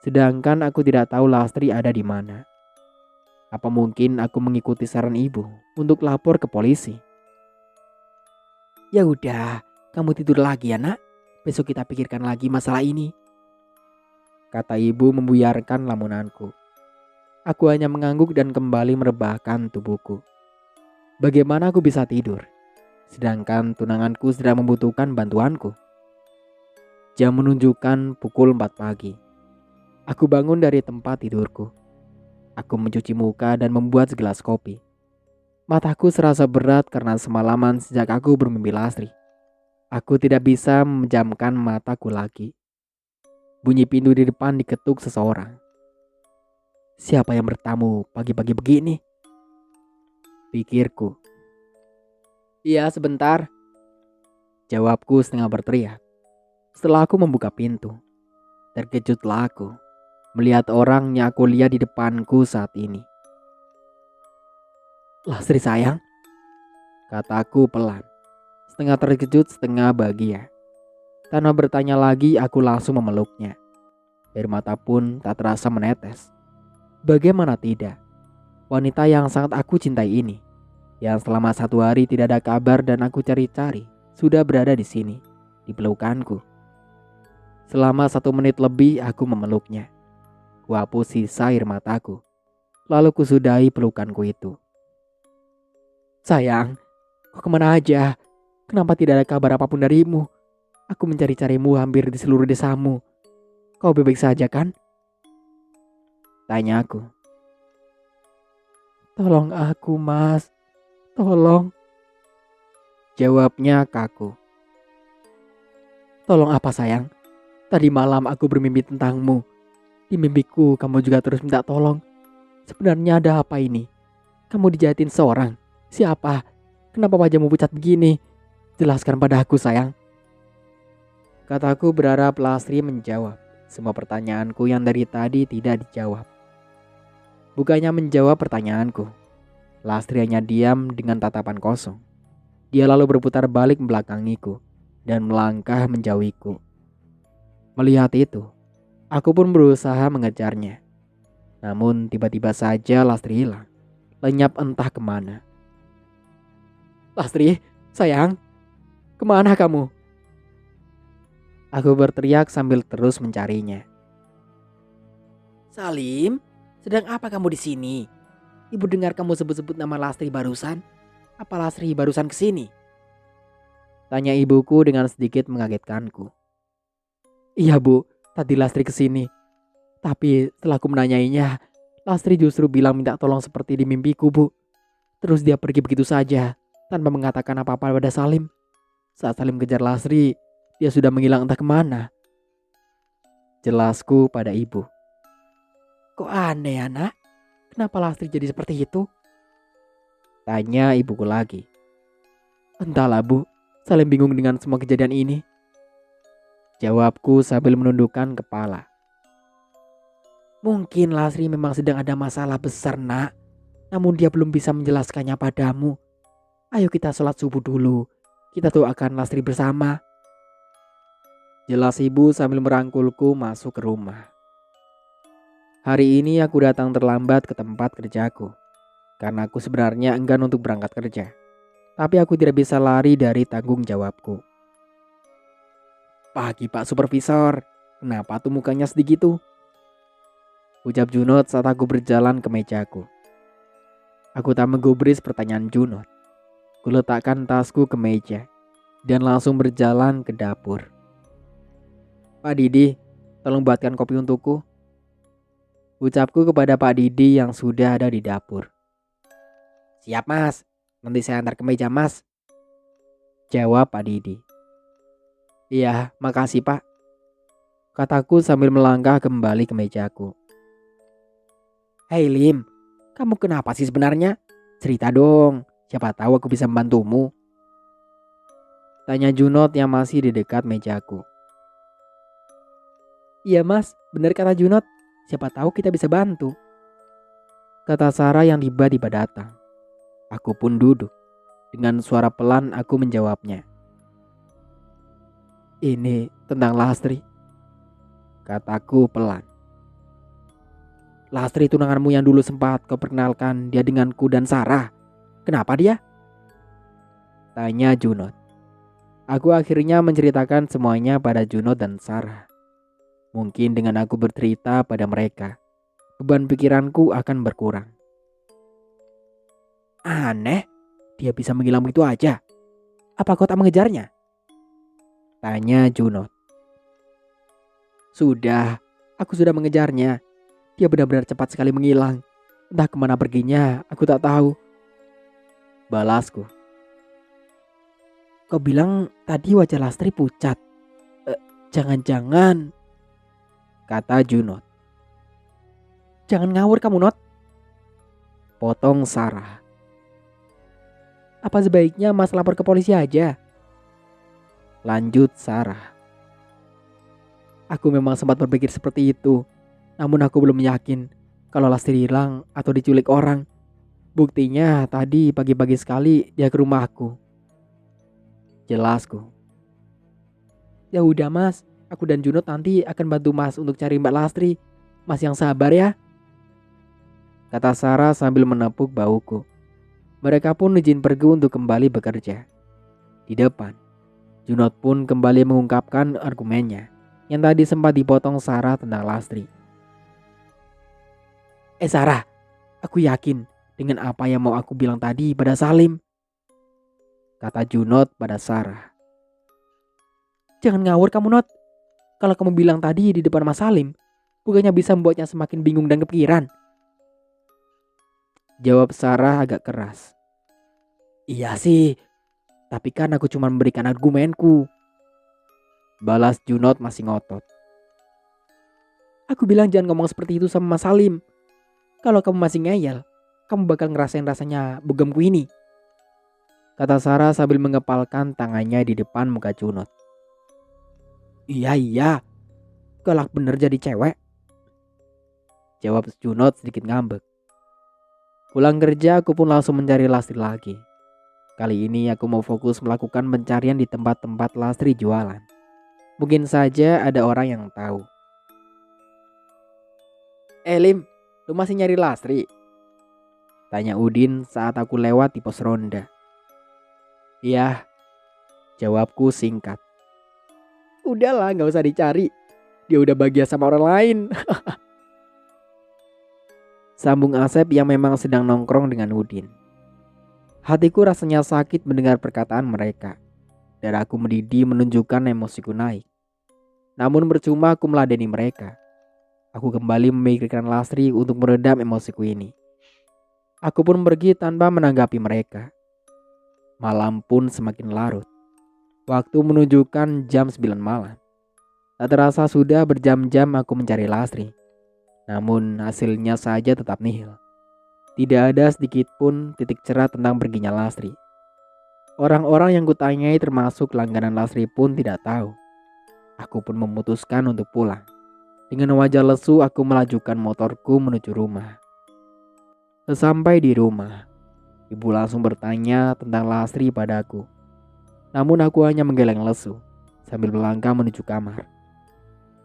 Sedangkan aku tidak tahu Lastri ada di mana. Apa mungkin aku mengikuti saran ibu untuk lapor ke polisi? "Ya udah, kamu tidur lagi ya nak. Besok kita pikirkan lagi masalah ini," kata ibu membuyarkan lamunanku. Aku hanya mengangguk dan kembali merebahkan tubuhku. Bagaimana aku bisa tidur? Sedangkan tunanganku sedang membutuhkan bantuanku. Jam menunjukkan pukul 4 pagi. Aku bangun dari tempat tidurku. Aku mencuci muka dan membuat segelas kopi. Mataku serasa berat karena semalaman sejak aku bermimpi Lastri. Aku tidak bisa memejamkan mataku lagi. Bunyi pintu di depan diketuk seseorang. Siapa yang bertamu pagi-pagi begini? Pikirku. Iya, sebentar. Jawabku setengah berteriak. Setelah aku membuka pintu, terkejutlah aku melihat orang yang aku lihat di depanku saat ini. Lastri sayang, kataku pelan, setengah terkejut setengah bahagia. Tanpa bertanya lagi, aku langsung memeluknya. Air mata pun tak terasa menetes. Bagaimana tidak? Wanita yang sangat aku cintai ini, yang selama 1 hari tidak ada kabar dan aku cari-cari, sudah berada di sini, di pelukanku. Selama 1 menit lebih aku memeluknya. Kuhapus sisa air mataku, lalu kusudahi pelukanku itu. Sayang, kau kemana aja? Kenapa tidak ada kabar apapun darimu? Aku mencari-carimu hampir di seluruh desamu. Kau baik-baik saja kan? Tanyaku. Tolong aku, Mas. Tolong. Jawabnya kaku. Tolong apa sayang? Tadi malam aku bermimpi tentangmu. Di mimpiku kamu juga terus minta tolong. Sebenarnya ada apa ini? Kamu dijahatin seorang. Siapa? Kenapa wajahmu pucat begini? Jelaskan pada aku sayang. Kataku berharap Lastri menjawab semua pertanyaanku yang dari tadi tidak dijawab. Bukannya menjawab pertanyaanku, Lastri hanya diam dengan tatapan kosong. Dia lalu berputar balik membelakangiku dan melangkah menjauhiku. Melihat itu, aku pun berusaha mengejarnya. Namun tiba-tiba saja Lastri hilang, lenyap entah kemana. Lastri, sayang, kemana kamu? Aku berteriak sambil terus mencarinya. Salim, sedang apa kamu di sini? Ibu dengar kamu sebut-sebut nama Lastri barusan. Apa Lastri barusan kesini? Tanya ibuku dengan sedikit mengagetkanku. Iya bu, tadi Lastri kesini. Tapi setelah aku menanyainya, Lastri justru bilang minta tolong seperti di mimpiku bu. Terus dia pergi begitu saja, tanpa mengatakan apa-apa pada Salim. Saat Salim kejar Lastri, dia sudah menghilang entah kemana. Jelasku pada ibu. Kok aneh ya nak? Kenapa Lastri jadi seperti itu? Tanya ibuku lagi. Entahlah bu, Salim bingung dengan semua kejadian ini. Jawabku sambil menundukkan kepala. Mungkin Lastri memang sedang ada masalah besar nak. Namun dia belum bisa menjelaskannya padamu. Ayo kita sholat subuh dulu. Kita doakan Lastri bersama. Jelas ibu sambil merangkulku masuk ke rumah. Hari ini aku datang terlambat ke tempat kerjaku. Karena aku sebenarnya enggan untuk berangkat kerja. Tapi aku tidak bisa lari dari tanggung jawabku. Pagi Pak Supervisor, kenapa tuh mukanya sedih gitu? Ucap Junot saat aku berjalan ke mejaku. Aku tak menggubris pertanyaan Junot. Kuletakkan tasku ke meja dan langsung berjalan ke dapur. Pak Didi, tolong buatkan kopi untukku. Ucapku kepada Pak Didi yang sudah ada di dapur. Siap mas, nanti saya antar ke meja mas. Jawab Pak Didi. Iya, makasih pak. Kataku sambil melangkah kembali ke mejaku. Hei Lim, kamu kenapa sih sebenarnya? Cerita dong, siapa tahu aku bisa membantumu. Tanya Junot yang masih di dekat mejaku. Iya mas, benar kata Junot. Siapa tahu kita bisa bantu. Kata Sarah yang tiba-tiba datang. Aku pun duduk. Dengan suara pelan aku menjawabnya. Ini tentang Lastri. Kataku pelan. Lastri tunanganmu yang dulu sempat kau perkenalkan dia denganku dan Sarah. Kenapa dia? Tanya Junot. Aku akhirnya menceritakan semuanya pada Junot dan Sarah. Mungkin dengan aku bercerita pada mereka, beban pikiranku akan berkurang. Aneh, dia bisa menghilang begitu aja. Apa kau tak mengejarnya? Tanya Junot. Sudah, aku sudah mengejarnya. Dia benar-benar cepat sekali menghilang. Entah kemana perginya, aku tak tahu. Balasku. Kau bilang tadi wajah Lastri pucat. Jangan-jangan, kata Junot. Jangan ngawur kamu, Not. Potong Sarah. Apa sebaiknya Mas lapor ke polisi aja? Lanjut Sarah. Aku memang sempat berpikir seperti itu. Namun aku belum yakin kalau Lastri hilang atau diculik orang. Buktinya tadi pagi-pagi sekali dia ke rumahku. Jelasku. Ya udah Mas, aku dan Junot nanti akan bantu Mas untuk cari Mbak Lastri. Mas yang sabar ya, kata Sarah sambil menepuk bahuku. Mereka pun izin pergi untuk kembali bekerja. Di depan, Junot pun kembali mengungkapkan argumennya yang tadi sempat dipotong Sarah tentang Lastri. Sarah, aku yakin dengan apa yang mau aku bilang tadi pada Salim, kata Junot pada Sarah. Jangan ngawur kamu, Not. Kalau kamu bilang tadi di depan Mas Salim, bukannya bisa membuatnya semakin bingung dan kepikiran? Jawab Sarah agak keras. Iya sih, tapi kan aku cuma memberikan argumenku, balas Junot masih ngotot. Aku bilang jangan ngomong seperti itu sama Mas Salim. Kalau kamu masih ngeyel, kamu bakal ngerasain rasanya bugemku ini, kata Sarah sambil mengepalkan tangannya di depan muka Junot. Iya, galak bener jadi cewek, jawab Junot sedikit ngambek. Pulang kerja aku pun langsung mencari Lastri lagi. Kali ini aku mau fokus melakukan pencarian di tempat-tempat Lastri jualan. Mungkin saja ada orang yang tahu. Lim, lu masih nyari Lastri? Tanya Udin saat aku lewat di pos ronda. Iya, jawabku singkat. Udahlah, gak usah dicari. Dia udah bahagia sama orang lain. Sambung Asep yang memang sedang nongkrong dengan Udin. Hatiku rasanya sakit mendengar perkataan mereka. Darahku mendidih menunjukkan emosiku naik. Namun percuma aku meladeni mereka. Aku kembali memikirkan Lastri untuk meredam emosiku ini. Aku pun pergi tanpa menanggapi mereka. Malam pun semakin larut. Waktu menunjukkan jam 9 malam. Tak terasa sudah berjam-jam aku mencari Lastri. Namun hasilnya saja tetap nihil. Tidak ada sedikit pun titik cerah tentang perginya Lastri. Orang-orang yang kutanyai termasuk langganan Lastri pun tidak tahu. Aku pun memutuskan untuk pulang. Dengan wajah lesu aku melajukan motorku menuju rumah. Sesampai di rumah, ibu langsung bertanya tentang Lastri padaku. Namun aku hanya menggeleng lesu sambil melangkah menuju kamar.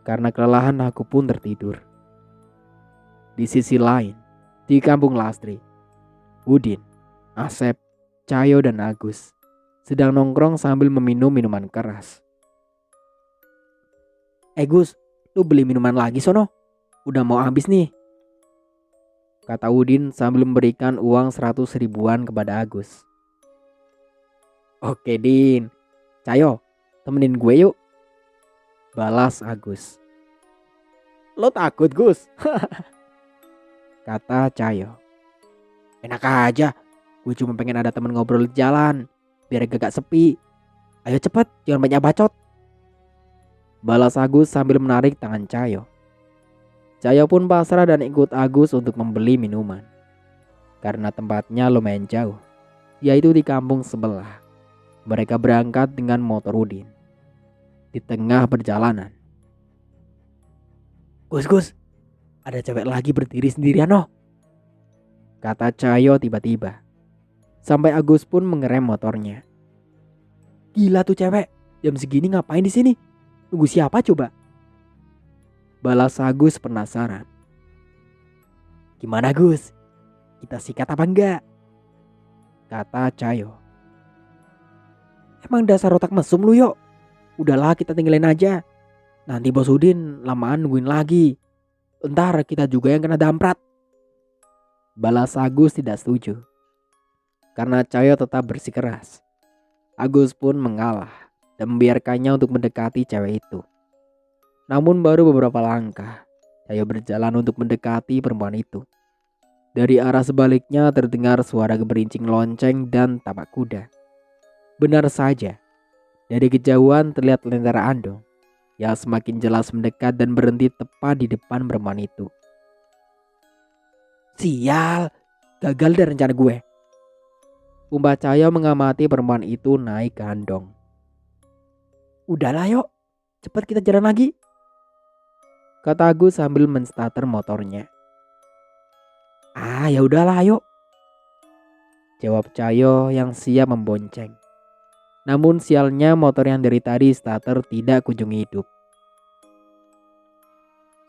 Karena kelelahan aku pun tertidur. Di sisi lain, di kampung Lastri, Udin, Asep, Cayo dan Agus sedang nongkrong sambil meminum minuman keras. Gus, lu beli minuman lagi sono? Udah mau habis nih, kata Udin sambil memberikan uang 100 ribuan kepada Agus. Oke Din, Cayo, temenin gue yuk, balas Agus. Lo takut Gus? Kata Cayo. Enak aja, gue cuma pengen ada temen ngobrol di jalan, biar gak sepi. Ayo cepet, jangan banyak bacot, balas Agus sambil menarik tangan Cayo. Cayo pun pasrah dan ikut Agus untuk membeli minuman. Karena tempatnya lumayan jauh, yaitu di kampung sebelah. Mereka berangkat dengan motor Udin. Di tengah perjalanan, Gus, ada cewek lagi berdiri sendirian noh, kata Cayo tiba-tiba. Sampai Agus pun mengerem motornya. Gila tuh cewek, jam segini ngapain di sini? Tunggu siapa coba? Balas Agus penasaran. Gimana Gus? Kita sikat apa enggak? Kata Cayo. Emang dasar otak mesum lu yuk. Udahlah kita tinggalin aja. Nanti Bos Udin lamaan nungguin lagi. Entar kita juga yang kena damprat. Balas Agus tidak setuju. Karena Cayo tetap bersikeras. Agus pun mengalah dan membiarkannya untuk mendekati cewek itu. Namun baru beberapa langkah, Cayo berjalan untuk mendekati perempuan itu. Dari arah sebaliknya terdengar suara geberincing lonceng dan tapak kuda. Benar saja, dari kejauhan terlihat lentera andong yang semakin jelas mendekat dan berhenti tepat di depan perempuan itu. Sial, gagal deh rencana gue. Umbah Cahyo mengamati perempuan itu naik ke Andong. Udahlah yuk, cepat kita jalan lagi, kata Agus sambil menstarter motornya. Ah ya udahlah yuk, jawab Cahyo yang siap membonceng. Namun sialnya motor yang dari tadi starter tidak kunjung hidup.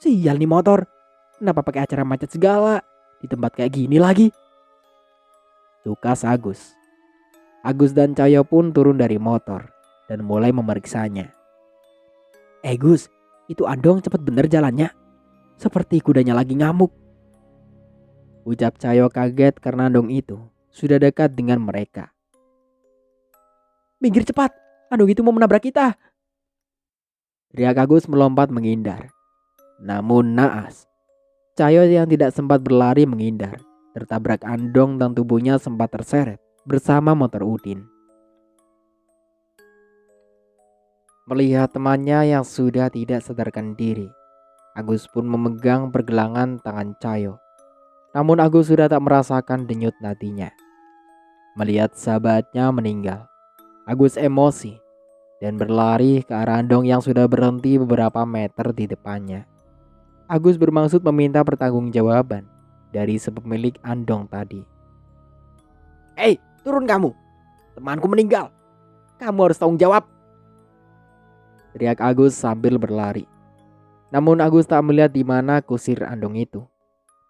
Sial nih motor, kenapa pakai acara macet segala di tempat kayak gini lagi? Tukas Agus. Agus dan Cahyo pun turun dari motor dan mulai memeriksanya. Gus, itu Andong cepet bener jalannya. Seperti kudanya lagi ngamuk. Ucap Cahyo kaget karena Andong itu sudah dekat dengan mereka. Minggir cepat, Andong itu mau menabrak kita. Teriak Agus melompat menghindar. Namun naas, Cahyo yang tidak sempat berlari menghindar, tertabrak Andong dan tubuhnya sempat terseret bersama motor Udin. Melihat temannya yang sudah tidak sadarkan diri, Agus pun memegang pergelangan tangan Cahyo. Namun Agus sudah tak merasakan denyut nadinya. Melihat sahabatnya meninggal, Agus emosi dan berlari ke arah Andong yang sudah berhenti beberapa meter di depannya. Agus bermaksud meminta pertanggungjawaban dari sepemilik Andong tadi. Hei, turun kamu. Temanku meninggal. Kamu harus tanggung jawab, teriak Agus sambil berlari. Namun Agus tak melihat di mana kusir Andong itu.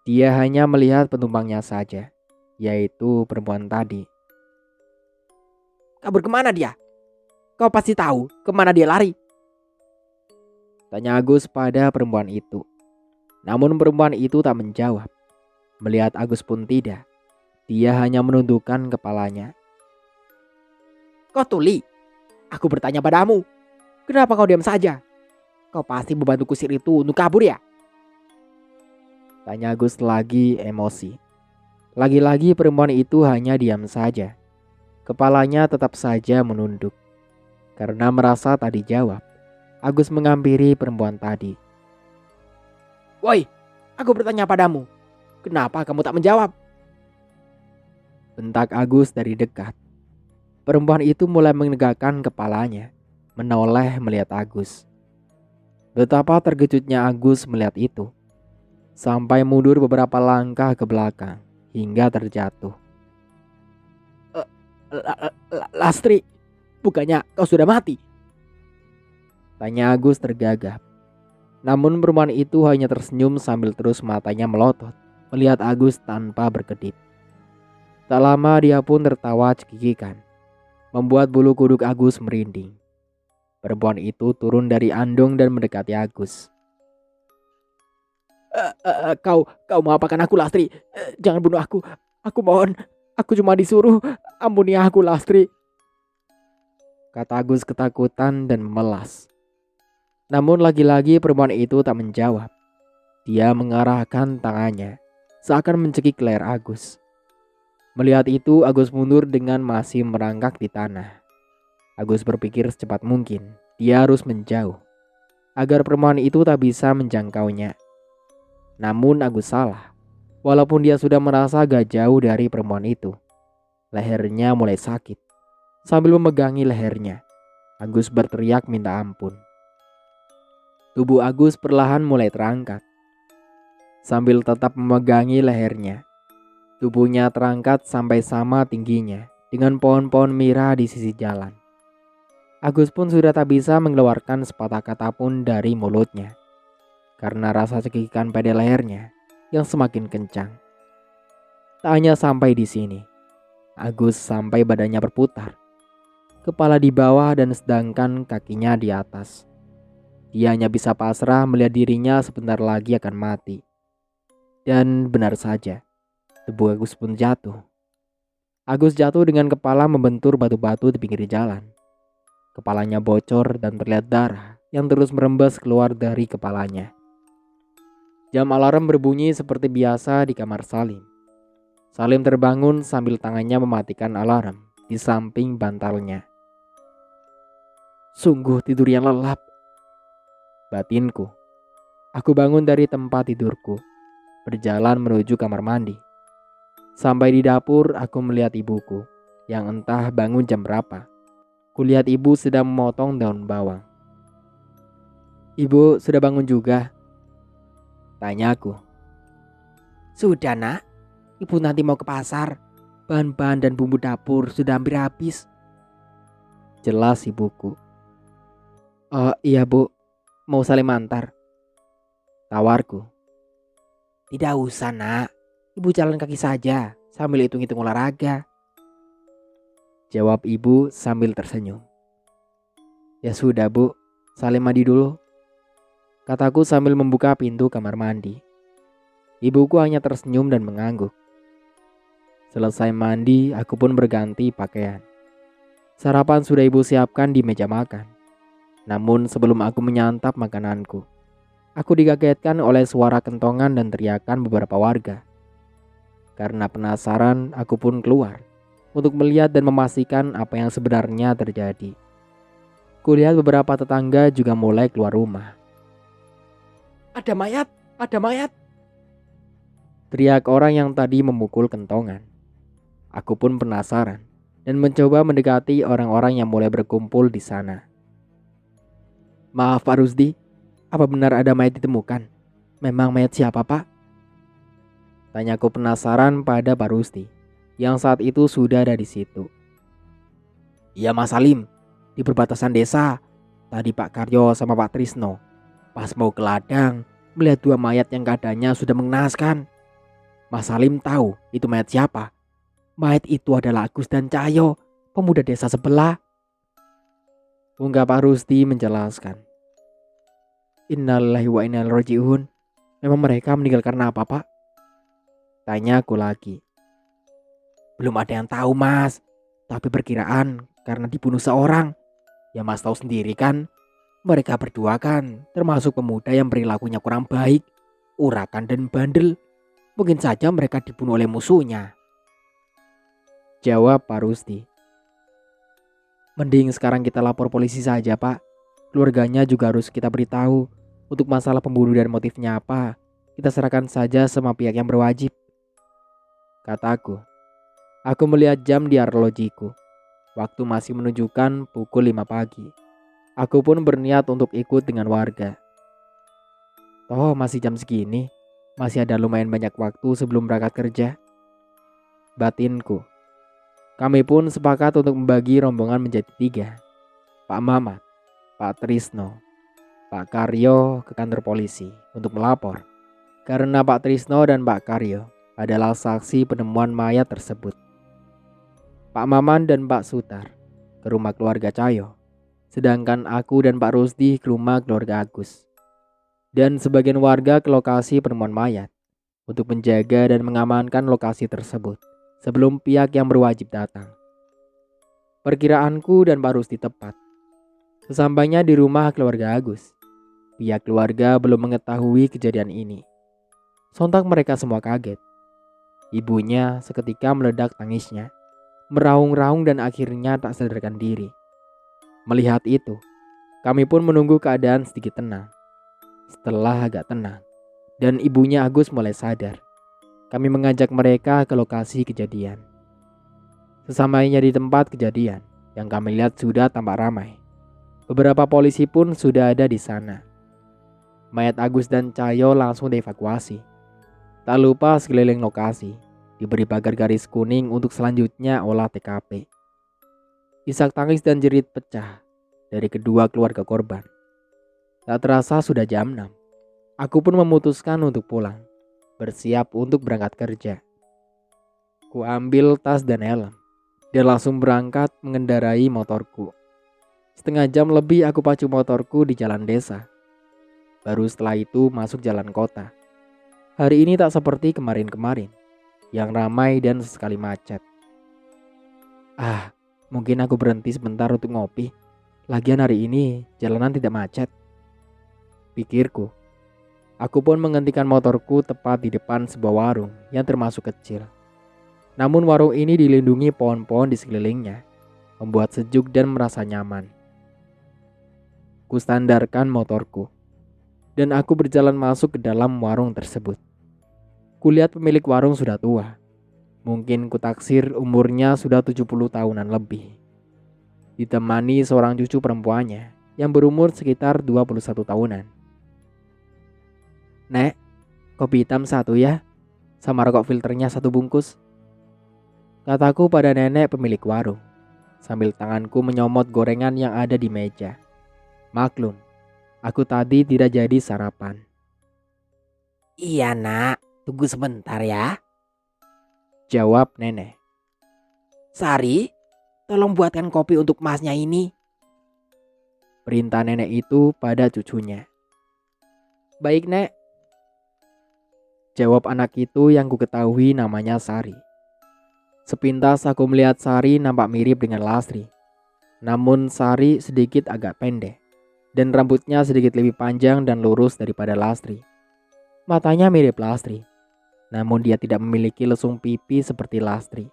Dia hanya melihat penumpangnya saja, yaitu perempuan tadi. Kabur kemana dia? Kau pasti tahu kemana dia lari, tanya Agus pada perempuan itu. Namun perempuan itu tak menjawab. Melihat Agus pun tidak. Dia hanya menundukkan kepalanya. Kau tuli? Aku bertanya padamu. Kenapa kau diam saja? Kau pasti membantu kusir itu untuk kabur ya? Tanya Agus lagi emosi. Lagi-lagi perempuan itu hanya diam saja. Kepalanya tetap saja menunduk. Karena merasa tak dijawab, Agus menghampiri perempuan tadi. Woi, aku bertanya padamu. Kenapa kamu tak menjawab? Bentak Agus dari dekat. Perempuan itu mulai menegakkan kepalanya, menoleh melihat Agus. Betapa terkejutnya Agus melihat itu. Sampai mundur beberapa langkah ke belakang hingga terjatuh. Lastri, bukannya kau sudah mati? Tanya Agus tergagap. Namun perempuan itu hanya tersenyum sambil terus matanya melotot melihat Agus tanpa berkedip. Tak lama dia pun tertawa cekikikan, membuat bulu kuduk Agus merinding. Perempuan itu turun dari Andong dan mendekati Agus. Kau mau apakan aku, Lastri? Jangan bunuh aku. Aku mohon. Aku cuma disuruh. Ampuni aku, Lastri, kata Agus ketakutan dan memelas. Namun lagi-lagi perempuan itu tak menjawab. Dia mengarahkan tangannya seakan mencekik leher Agus. Melihat itu Agus mundur dengan masih merangkak di tanah. Agus berpikir secepat mungkin dia harus menjauh agar perempuan itu tak bisa menjangkaunya. Namun Agus salah. Walaupun dia sudah merasa agak jauh dari perempuan itu, lehernya mulai sakit. Sambil memegangi lehernya, Agus berteriak minta ampun. Tubuh Agus perlahan mulai terangkat. Sambil tetap memegangi lehernya, tubuhnya terangkat sampai sama tingginya dengan pohon-pohon mira di sisi jalan. Agus pun sudah tak bisa mengeluarkan sepatah kata pun dari mulutnya karena rasa cekikan pada lehernya yang semakin kencang. Tak hanya sampai di sini, Agus sampai badannya berputar, kepala di bawah dan sedangkan kakinya di atas. Dia hanya bisa pasrah melihat dirinya sebentar lagi akan mati. Dan benar saja, tubuh Agus pun jatuh. Agus jatuh dengan kepala membentur batu-batu di pinggir jalan. Kepalanya bocor dan terlihat darah yang terus merembes keluar dari kepalanya. Jam alarm berbunyi seperti biasa di kamar Salim. Salim terbangun sambil tangannya mematikan alarm di samping bantalnya. Sungguh tidur yang lelap, batinku. Aku bangun dari tempat tidurku. berjalan menuju kamar mandi. Sampai di dapur, aku melihat ibuku yang entah bangun jam berapa. Kulihat ibu sedang memotong daun bawang. "Ibu sudah bangun juga?" tanyaku. "Sudah, Nak. Ibu nanti mau ke pasar. Bahan-bahan dan bumbu dapur sudah hampir habis," jelas ibuku. "Oh iya, Bu. Mau saling antar?" tawarku. "Tidak usah, Nak. Ibu jalan kaki saja sambil hitung-hitung olahraga," jawab ibu sambil tersenyum. "Ya sudah, Bu. Saling mandi dulu," kataku sambil membuka pintu kamar mandi. Ibuku hanya tersenyum dan mengangguk. Selesai mandi, aku pun berganti pakaian. Sarapan sudah ibu siapkan di meja makan. Namun sebelum aku menyantap makananku, aku dikagetkan oleh suara kentongan dan teriakan beberapa warga. Karena penasaran, aku pun keluar untuk melihat dan memastikan apa yang sebenarnya terjadi. Kulihat beberapa tetangga juga mulai keluar rumah. "Ada mayat! Ada mayat!" teriak orang yang tadi memukul kentongan. Aku pun penasaran dan mencoba mendekati orang-orang yang mulai berkumpul di sana. "Maaf Pak Rusdi, apa benar ada mayat ditemukan? Memang mayat siapa, Pak?" tanyaku penasaran pada Pak Rusdi yang saat itu sudah ada di situ. "Iya Mas Salim, di perbatasan desa. Tadi Pak Karyo sama Pak Trisno pas mau ke ladang melihat dua mayat yang keadaannya sudah mengenaskan. Mas Salim tahu itu mayat siapa? Mayat itu adalah Agus dan Cahyo, pemuda desa sebelah," ungkap Pak Rusdi menjelaskan. "Innalillahi wa inna ilaihi raji'un. Memang mereka meninggal karena apa, Pak?" tanyaku lagi. "Belum ada yang tahu, Mas. Tapi perkiraan karena dibunuh seorang. Ya Mas tahu sendiri kan, mereka berdua kan termasuk pemuda yang perilakunya kurang baik, urakan dan bandel. Mungkin saja mereka dibunuh oleh musuhnya," jawab Pak Rusdi. "Mending sekarang kita lapor polisi saja, Pak. Keluarganya juga harus kita beritahu. Untuk masalah pembunuh dan motifnya apa, kita serahkan saja sama pihak yang berwajib," kataku. Aku melihat jam di arlojiku. Waktu masih menunjukkan pukul 5 pagi. Aku pun berniat untuk ikut dengan warga. Toh masih jam segini, masih ada lumayan banyak waktu sebelum berangkat kerja, batinku. Kami pun sepakat untuk membagi rombongan menjadi 3. Pak Mamat, Pak Trisno, Pak Karyo ke kantor polisi untuk melapor. Karena Pak Trisno dan Pak Karyo adalah saksi penemuan mayat tersebut. Pak Maman dan Pak Sutar ke rumah keluarga Cahyo, sedangkan aku dan Pak Rusdi ke rumah keluarga Agus. Dan sebagian warga ke lokasi penemuan mayat untuk menjaga dan mengamankan lokasi tersebut sebelum pihak yang berwajib datang. Perkiraanku dan Pak Rusdi tepat. Sesampainya di rumah keluarga Agus, pihak keluarga belum mengetahui kejadian ini. Sontak mereka semua kaget. Ibunya seketika meledak tangisnya, meraung-raung dan akhirnya tak sadarkan diri. Melihat itu, kami pun menunggu keadaan sedikit tenang. Setelah agak tenang dan ibunya Agus mulai sadar, kami mengajak mereka ke lokasi kejadian. Sesampainya di tempat kejadian, yang kami lihat sudah tampak ramai. Beberapa polisi pun sudah ada di sana. Mayat Agus dan Cahyo langsung dievakuasi. Tak lupa sekeliling lokasi diberi pagar garis kuning untuk selanjutnya olah TKP. Isak tangis dan jerit pecah dari kedua keluarga korban. Tak terasa sudah jam 6. Aku pun memutuskan untuk pulang, bersiap untuk berangkat kerja. Ku ambil tas dan helm dan langsung berangkat mengendarai motorku. Setengah jam lebih aku pacu motorku di jalan desa. Baru setelah itu masuk jalan kota. Hari ini tak seperti kemarin-kemarin, yang ramai dan sesekali macet. Mungkin aku berhenti sebentar untuk ngopi. Lagian hari ini jalanan tidak macet, pikirku. Aku pun menghentikan motorku tepat di depan sebuah warung yang termasuk kecil. Namun warung ini dilindungi pohon-pohon di sekelilingnya, membuat sejuk dan merasa nyaman. Ku standarkan motorku dan aku berjalan masuk ke dalam warung tersebut. Kulihat pemilik warung sudah tua. Mungkin kutaksir umurnya sudah 70 tahunan lebih. Ditemani seorang cucu perempuannya yang berumur sekitar 21 tahunan. "Nek, kopi hitam satu ya, sama rokok filternya satu bungkus," kataku pada nenek pemilik warung, sambil tanganku menyomot gorengan yang ada di meja. Maklum, aku tadi tidak jadi sarapan. "Iya nak, tunggu sebentar ya. Jawab nenek. Sari, tolong buatkan kopi untuk masnya ini." Perintah nenek itu pada cucunya. "Baik, Nek," jawab anak itu yang kuketahui namanya Sari. Sepintas aku melihat Sari nampak mirip dengan Lastri. Namun Sari sedikit agak pendek dan rambutnya sedikit lebih panjang dan lurus daripada Lastri. Matanya mirip Lastri, namun dia tidak memiliki lesung pipi seperti Lastri.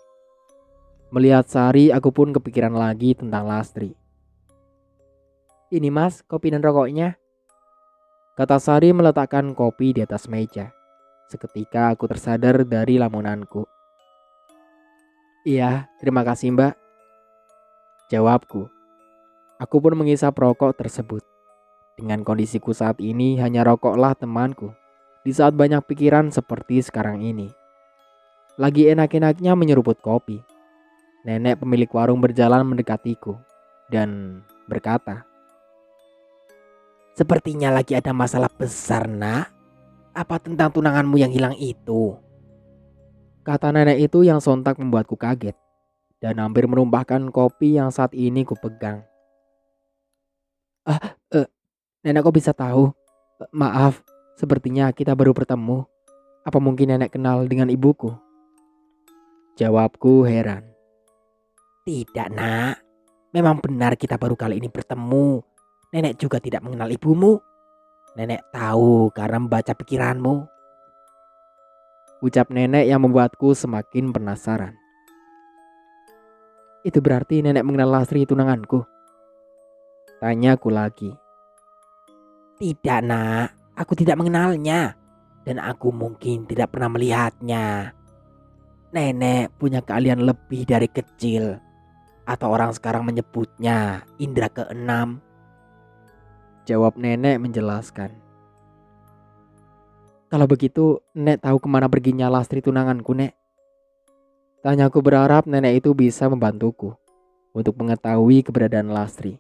Melihat Sari, aku pun kepikiran lagi tentang Lastri. "Ini mas, kopi dan rokoknya," kata Sari meletakkan kopi di atas meja. Seketika aku tersadar dari lamunanku. "Iya, terima kasih mbak," jawabku. Aku pun menghisap rokok tersebut. Dengan kondisiku saat ini, hanya rokoklah temanku di saat banyak pikiran seperti sekarang ini. Lagi enak-enaknya menyeruput kopi, nenek pemilik warung berjalan mendekatiku dan berkata, "Sepertinya lagi ada masalah besar nak. Apa tentang tunanganmu yang hilang itu?" kata nenek itu yang sontak membuatku kaget dan hampir menumpahkan kopi yang saat ini kupegang. "Ah, nenek kok bisa tahu? Maaf, sepertinya kita baru bertemu. Apa mungkin nenek kenal dengan ibuku?" Jawabku heran. "Tidak nak, memang benar kita baru kali ini bertemu. Nenek juga tidak mengenal ibumu. Nenek tahu karena membaca pikiranmu." Ucap nenek yang membuatku semakin penasaran. "Itu berarti nenek mengenal Lastri tunanganku?" Tanyaku lagi. "Tidak nak, aku tidak mengenalnya. Dan aku mungkin tidak pernah melihatnya. Nenek punya keahlian lebih dari kecil. Atau orang sekarang menyebutnya indera keenam." Jawab nenek menjelaskan. "Kalau begitu, Nek tahu kemana perginya Lastri tunanganku, Nek?" Tanyaku berharap nenek itu bisa membantuku untuk mengetahui keberadaan Lastri.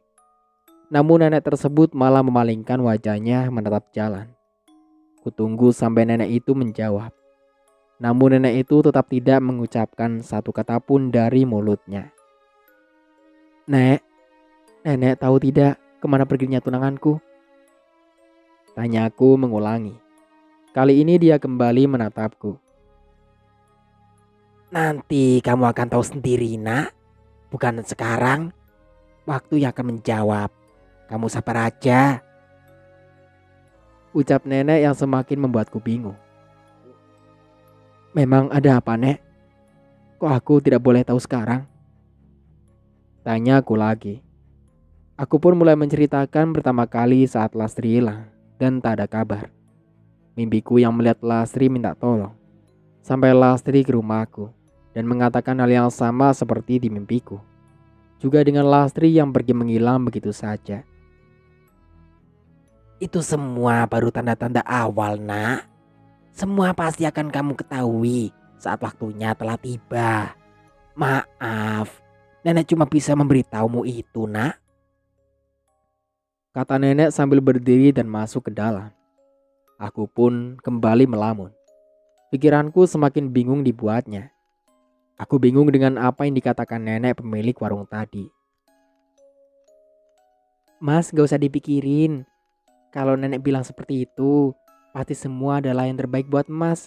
Namun nenek tersebut malah memalingkan wajahnya menatap jalan. Kutunggu sampai nenek itu menjawab. Namun nenek itu tetap tidak mengucapkan satu kata pun dari mulutnya. "Nek, nenek tahu tidak kemana perginya tunanganku?" Tanyaku mengulangi. Kali ini dia kembali menatapku. "Nanti kamu akan tahu sendiri nak. Bukan sekarang. Waktu yang akan menjawab. Kamu sabar aja." Ucap nenek yang semakin membuatku bingung. "Memang ada apa, Nek? Kok aku tidak boleh tahu sekarang?" Tanyaku lagi. Aku pun mulai menceritakan pertama kali saat Lastri hilang dan tak ada kabar. Mimpiku yang melihat Lastri minta tolong. Sampai Lastri ke rumahku dan mengatakan hal yang sama seperti di mimpiku. Juga dengan Lastri yang pergi menghilang begitu saja. "Itu semua baru tanda-tanda awal nak. Semua pasti akan kamu ketahui saat waktunya telah tiba. Maaf, nenek cuma bisa memberitahumu itu nak." Kata nenek sambil berdiri dan masuk ke dalam. Aku pun kembali melamun. Pikiranku semakin bingung dibuatnya. Aku bingung dengan apa yang dikatakan nenek pemilik warung tadi. "Mas, gak usah dipikirin. Kalau nenek bilang seperti itu, pasti semua adalah yang terbaik buat Mas,"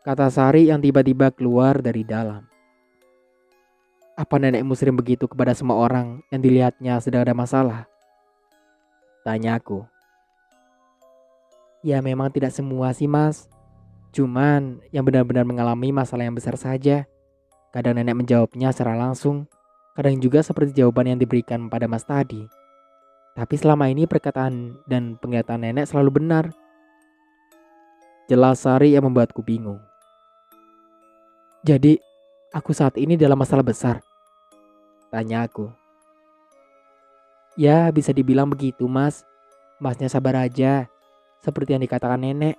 kata Sari yang tiba-tiba keluar dari dalam. "Apa nenekmu sering begitu kepada semua orang yang dilihatnya sedang ada masalah?" Tanyaku. "Ya memang tidak semua sih mas. Cuman yang benar-benar mengalami masalah yang besar saja. Kadang nenek menjawabnya secara langsung. Kadang juga seperti jawaban yang diberikan pada mas tadi. Tapi selama ini perkataan dan penglihatan nenek selalu benar." Jelas Sari yang membuatku bingung. Jadi, aku saat ini dalam masalah besar. Tanya aku. Ya, bisa dibilang begitu, Mas. Masnya sabar aja. Seperti yang dikatakan nenek,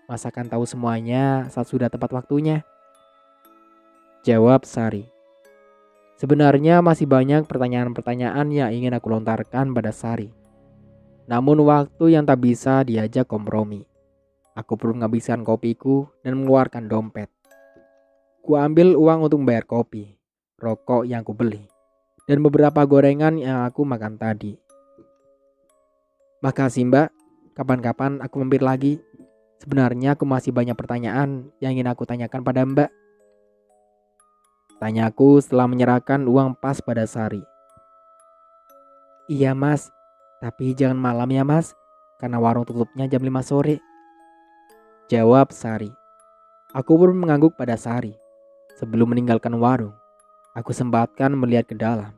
Mas akan tahu semuanya saat sudah tepat waktunya. Jawab Sari. Sebenarnya masih banyak pertanyaan-pertanyaan yang ingin aku lontarkan pada Sari. Namun waktu yang tak bisa diajak kompromi. Aku perlu menghabiskan kopiku dan mengeluarkan dompet. Ku ambil uang untuk membayar kopi, rokok yang ku beli, dan beberapa gorengan yang aku makan tadi. Makasih Mbak, kapan-kapan aku mampir lagi. Sebenarnya aku masih banyak pertanyaan yang ingin aku tanyakan pada Mbak. Tanyaku setelah menyerahkan uang pas pada Sari. Iya, Mas. Tapi jangan malam ya, Mas. Karena warung tutupnya jam 5 sore. Jawab Sari. Aku pun mengangguk pada Sari. Sebelum meninggalkan warung, aku sempatkan melihat ke dalam.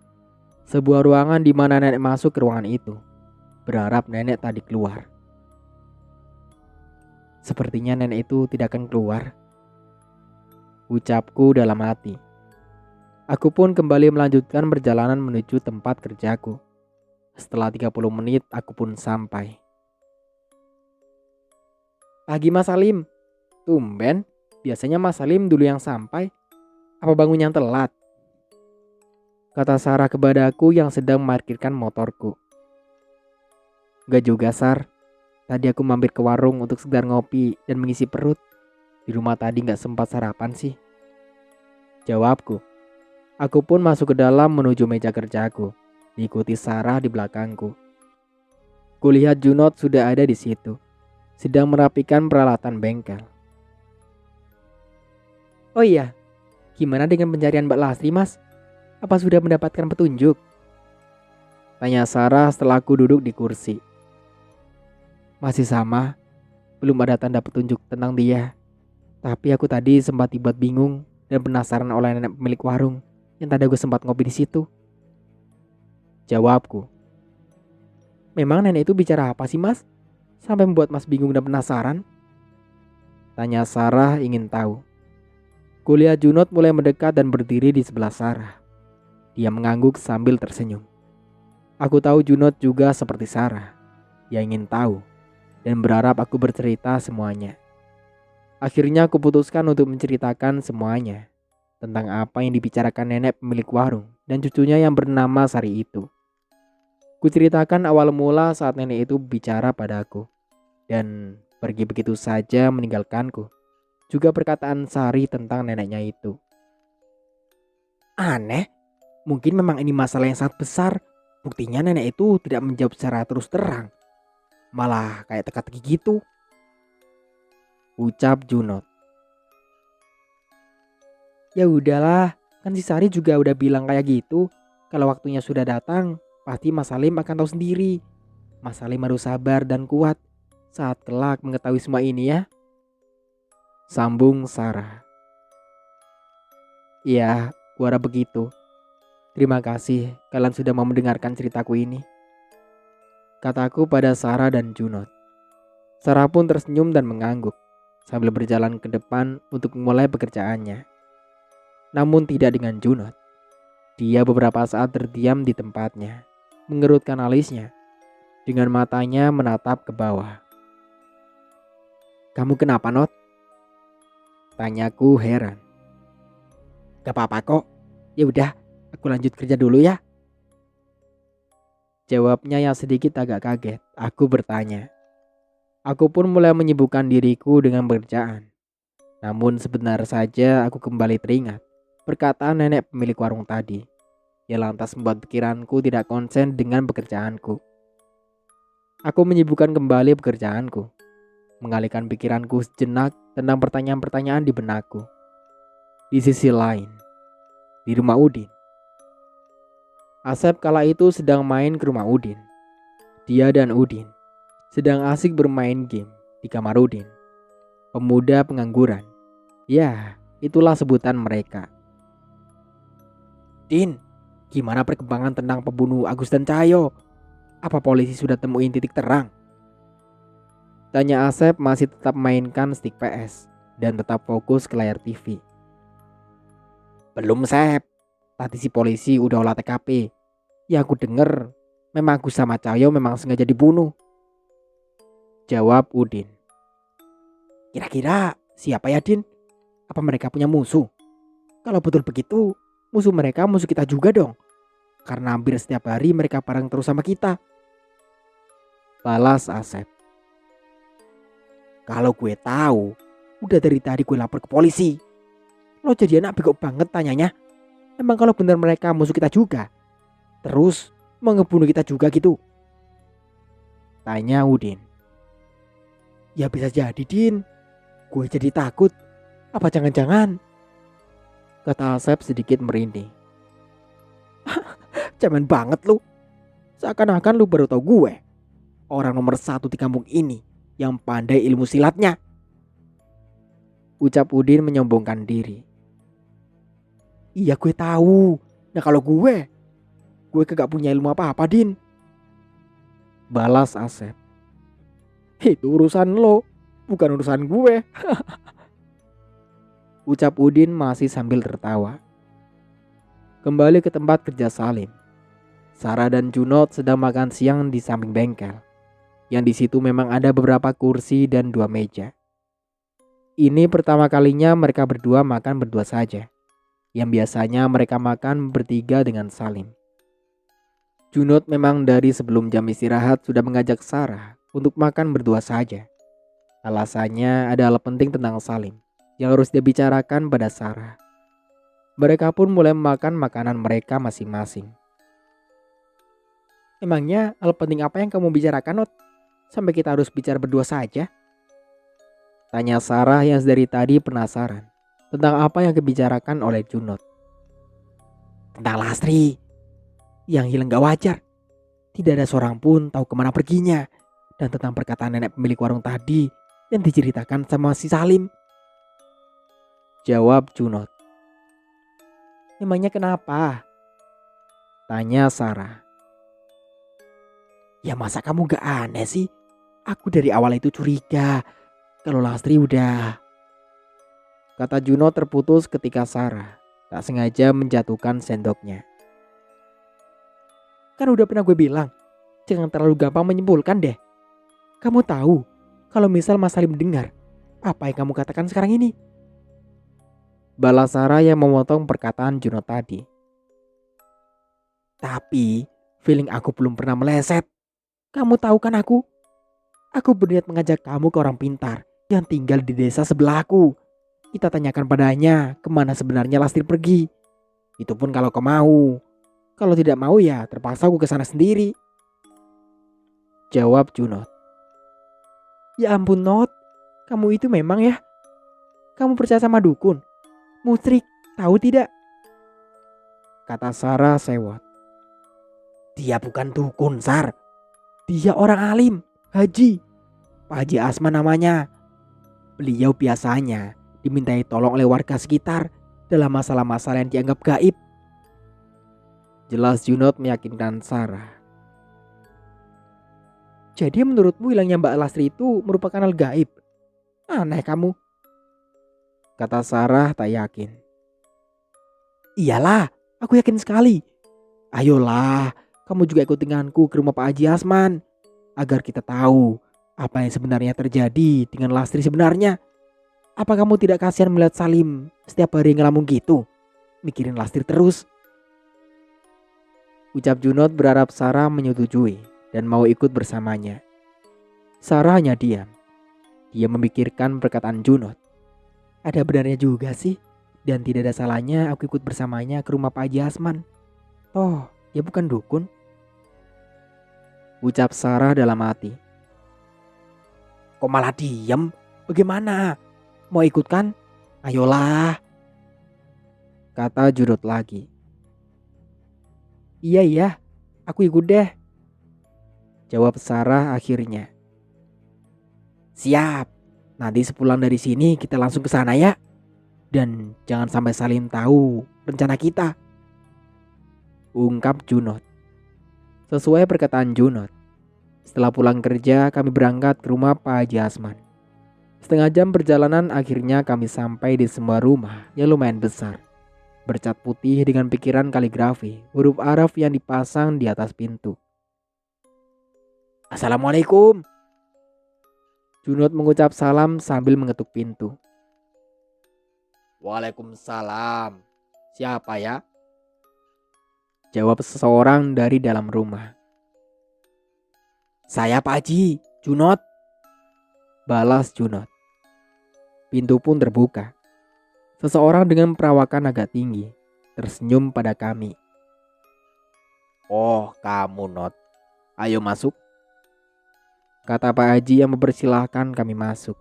Sebuah ruangan di mana nenek masuk ke ruangan itu. Berharap nenek tadi keluar. Sepertinya nenek itu tidak akan keluar. Ucapku dalam hati. Aku pun kembali melanjutkan perjalanan menuju tempat kerjaku. Setelah 30 menit aku pun sampai. Pagi Mas Salim. Tumben, biasanya Mas Salim dulu yang sampai. Apa bangun yang telat? Kata Sarah kepadaku yang sedang memarkirkan motorku. Gak juga Sar. Tadi aku mampir ke warung untuk sekedar ngopi dan mengisi perut. Di rumah tadi gak sempat sarapan sih. Jawabku. Aku pun masuk ke dalam menuju meja kerjaku. Diikuti Sarah di belakangku. Kulihat Junot sudah ada di situ. Sedang merapikan peralatan bengkel. Oh iya, gimana dengan pencarian Mbak Lasri, Mas? Apa sudah mendapatkan petunjuk? Tanya Sarah setelah aku duduk di kursi. Masih sama, belum ada tanda petunjuk tentang dia. Tapi aku tadi sempat dibuat bingung dan penasaran oleh nenek pemilik warung yang tadi aku sempat ngopi di situ. Jawabku. Memang nenek itu bicara apa sih, Mas? Sampai membuat Mas bingung dan penasaran? Tanya Sarah ingin tahu. Kulihat Junot mulai mendekat dan berdiri di sebelah Sarah. Dia mengangguk sambil tersenyum. Aku tahu Junot juga seperti Sarah. Dia ingin tahu dan berharap aku bercerita semuanya. Akhirnya aku putuskan untuk menceritakan semuanya tentang apa yang dibicarakan nenek pemilik warung dan cucunya yang bernama Sari itu. Kuceritakan awal mula saat nenek itu bicara padaku dan pergi begitu saja meninggalkanku. Juga perkataan Sari tentang neneknya itu. Aneh, mungkin memang ini masalah yang sangat besar. Buktinya nenek itu tidak menjawab secara terus terang. Malah kayak teka-teki gitu. Ucap Junot. Ya udahlah, kan si Sari juga udah bilang kayak gitu. Kalau waktunya sudah datang, pasti Mas Salim akan tahu sendiri. Mas Salim harus sabar dan kuat saat kelak mengetahui semua ini ya. Sambung Sarah. Iya, gua harap begitu. Terima kasih kalian sudah mau mendengarkan ceritaku ini. Kataku pada Sarah dan Junot. Sarah pun tersenyum dan mengangguk sambil berjalan ke depan untuk memulai pekerjaannya. Namun tidak dengan Junot. Dia beberapa saat terdiam di tempatnya, mengerutkan alisnya, dengan matanya menatap ke bawah. Kamu kenapa, Not? Tanyaku heran. Gak apa-apa kok. Ya udah, aku lanjut kerja dulu ya. Jawabnya yang sedikit agak kaget. Aku bertanya. Aku pun mulai menyibukkan diriku dengan pekerjaan. Namun sebentar saja aku kembali teringat perkataan nenek pemilik warung tadi, yang lantas membuat pikiranku tidak konsen dengan pekerjaanku. Aku menyibukkan kembali pekerjaanku, mengalihkan pikiranku sejenak tentang pertanyaan-pertanyaan di benakku. Di sisi lain, di rumah Udin, Asep kala itu sedang main ke rumah Udin. Dia dan Udin sedang asik bermain game di kamar Udin. Pemuda pengangguran. Ya, itulah sebutan mereka. Din, gimana perkembangan tentang pembunuh Agus dan Cahyo? Apa polisi sudah temuin titik terang? Tanya Asep masih tetap mainkan stick PS dan tetap fokus ke layar TV. Belum, Sep. Tadi si polisi udah olah TKP. Ya aku denger, memang Agus sama Cahyo memang sengaja dibunuh. Jawab Udin. Kira-kira siapa ya, Din? Apa mereka punya musuh? Kalau betul begitu, musuh mereka musuh kita juga dong. Karena hampir setiap hari mereka bareng terus sama kita. Balas Asep. Kalau gue tahu, udah dari tadi gue lapor ke polisi. Lo jadi anak bego banget tanyanya. Emang kalau bener mereka musuh kita juga, terus mau ngebunuh kita juga gitu? Tanya Udin. Ya bisa jadi, Din. Gue jadi takut. Apa jangan-jangan? Kata Asep sedikit merinding. Cemen banget lu. Seakan-akan lu baru tau gue. Orang nomor 1 di kampung ini yang pandai ilmu silatnya. Ucap Udin menyombongkan diri. Iya gue tahu. Nah kalau gue kagak punya ilmu apa-apa, Din. Balas Asep. Itu urusan lo, bukan urusan gue. Ucap Udin masih sambil tertawa. Kembali ke tempat kerja Salim. Sarah dan Junot sedang makan siang di samping bengkel. Yang di situ memang ada beberapa kursi dan 2 meja. Ini pertama kalinya mereka berdua makan berdua saja. Yang biasanya mereka makan bertiga dengan Salim. Junot memang dari sebelum jam istirahat sudah mengajak Sarah untuk makan berdua saja. Alasannya ada hal penting tentang Salim yang harus dia bicarakan pada Sarah. Mereka pun mulai makan makanan mereka masing-masing. Emangnya hal penting apa yang kamu bicarakan, Not? Sampai kita harus bicara berdua saja? Tanya Sarah yang dari tadi penasaran tentang apa yang dibicarakan oleh Junot. Tentang Lastri yang hilang gak wajar. Tidak ada seorang pun tahu kemana perginya. Dan tentang perkataan nenek pemilik warung tadi yang diceritakan sama si Salim. Jawab Junot. Emangnya kenapa? Tanya Sarah. Ya masa kamu gak aneh sih? Aku dari awal itu curiga kalau Lastri udah... Kata Junot terputus ketika Sarah tak sengaja menjatuhkan sendoknya. Kan udah pernah gue bilang, jangan terlalu gampang menyimpulkan deh. Kamu tahu kalau misal Mas Salim dengar apa yang kamu katakan sekarang ini? Balas Sarah yang memotong perkataan Junot tadi. Tapi feeling aku belum pernah meleset. Kamu tahu kan aku berniat mengajak kamu ke orang pintar yang tinggal di desa sebelahku. Kita tanyakan padanya kemana sebenarnya Lastri pergi. Itu pun kalau kau mau. Kalau tidak mau ya terpaksa aku ke sana sendiri. Jawab Junot. Ya ampun, Not. Kamu itu memang ya. Kamu percaya sama dukun? Musrik, tahu tidak? Kata Sarah sewot. Dia bukan dukun, Sar. Dia orang alim, Haji. Pak Haji Asman namanya. Beliau biasanya dimintai tolong oleh warga sekitar dalam masalah-masalah yang dianggap gaib. Jelas Junot meyakinkan Sarah. Jadi menurutmu hilangnya Mbak Lastri itu merupakan hal gaib? Aneh kamu. Kata Sarah tak yakin. Iyalah, aku yakin sekali. Ayolah, kamu juga ikut denganku ke rumah Pak Haji Asman. Agar kita tahu apa yang sebenarnya terjadi dengan Lastri sebenarnya. Apa kamu tidak kasihan melihat Salim setiap hari ngelamun gitu? Mikirin Lastri terus. Ucap Junot berharap Sarah menyetujui dan mau ikut bersamanya. Sarah hanya diam. Dia memikirkan perkataan Junot. Ada benarnya juga sih. Dan tidak ada salahnya aku ikut bersamanya ke rumah Pak Haji Asman. Oh, dia bukan dukun. Ucap Sarah dalam hati. Kok malah diam? Bagaimana? Mau ikut kan? Ayolah. Kata Junot lagi. Iya, aku ikut deh. Jawab Sarah akhirnya. Siap. Nanti sepulang dari sini kita langsung ke sana ya. Dan jangan sampai Salim tahu rencana kita. Ungkap Junot. Sesuai perkataan Junot, Setelah pulang kerja, kami berangkat ke rumah Pak Haji Asman. Setengah jam perjalanan, akhirnya kami sampai di sebuah rumah yang lumayan besar, bercat putih dengan pikiran kaligrafi, huruf Arab yang dipasang di atas pintu. Assalamualaikum. Junot mengucap salam sambil mengetuk pintu. Waalaikumsalam. Siapa ya? Jawab seseorang dari dalam rumah. Saya Pak Haji, Junot. Balas Junot. Pintu pun terbuka. Seseorang dengan perawakan agak tinggi tersenyum pada kami. Oh, kamu Not. Ayo masuk. Kata Pak Haji yang mempersilahkan kami masuk.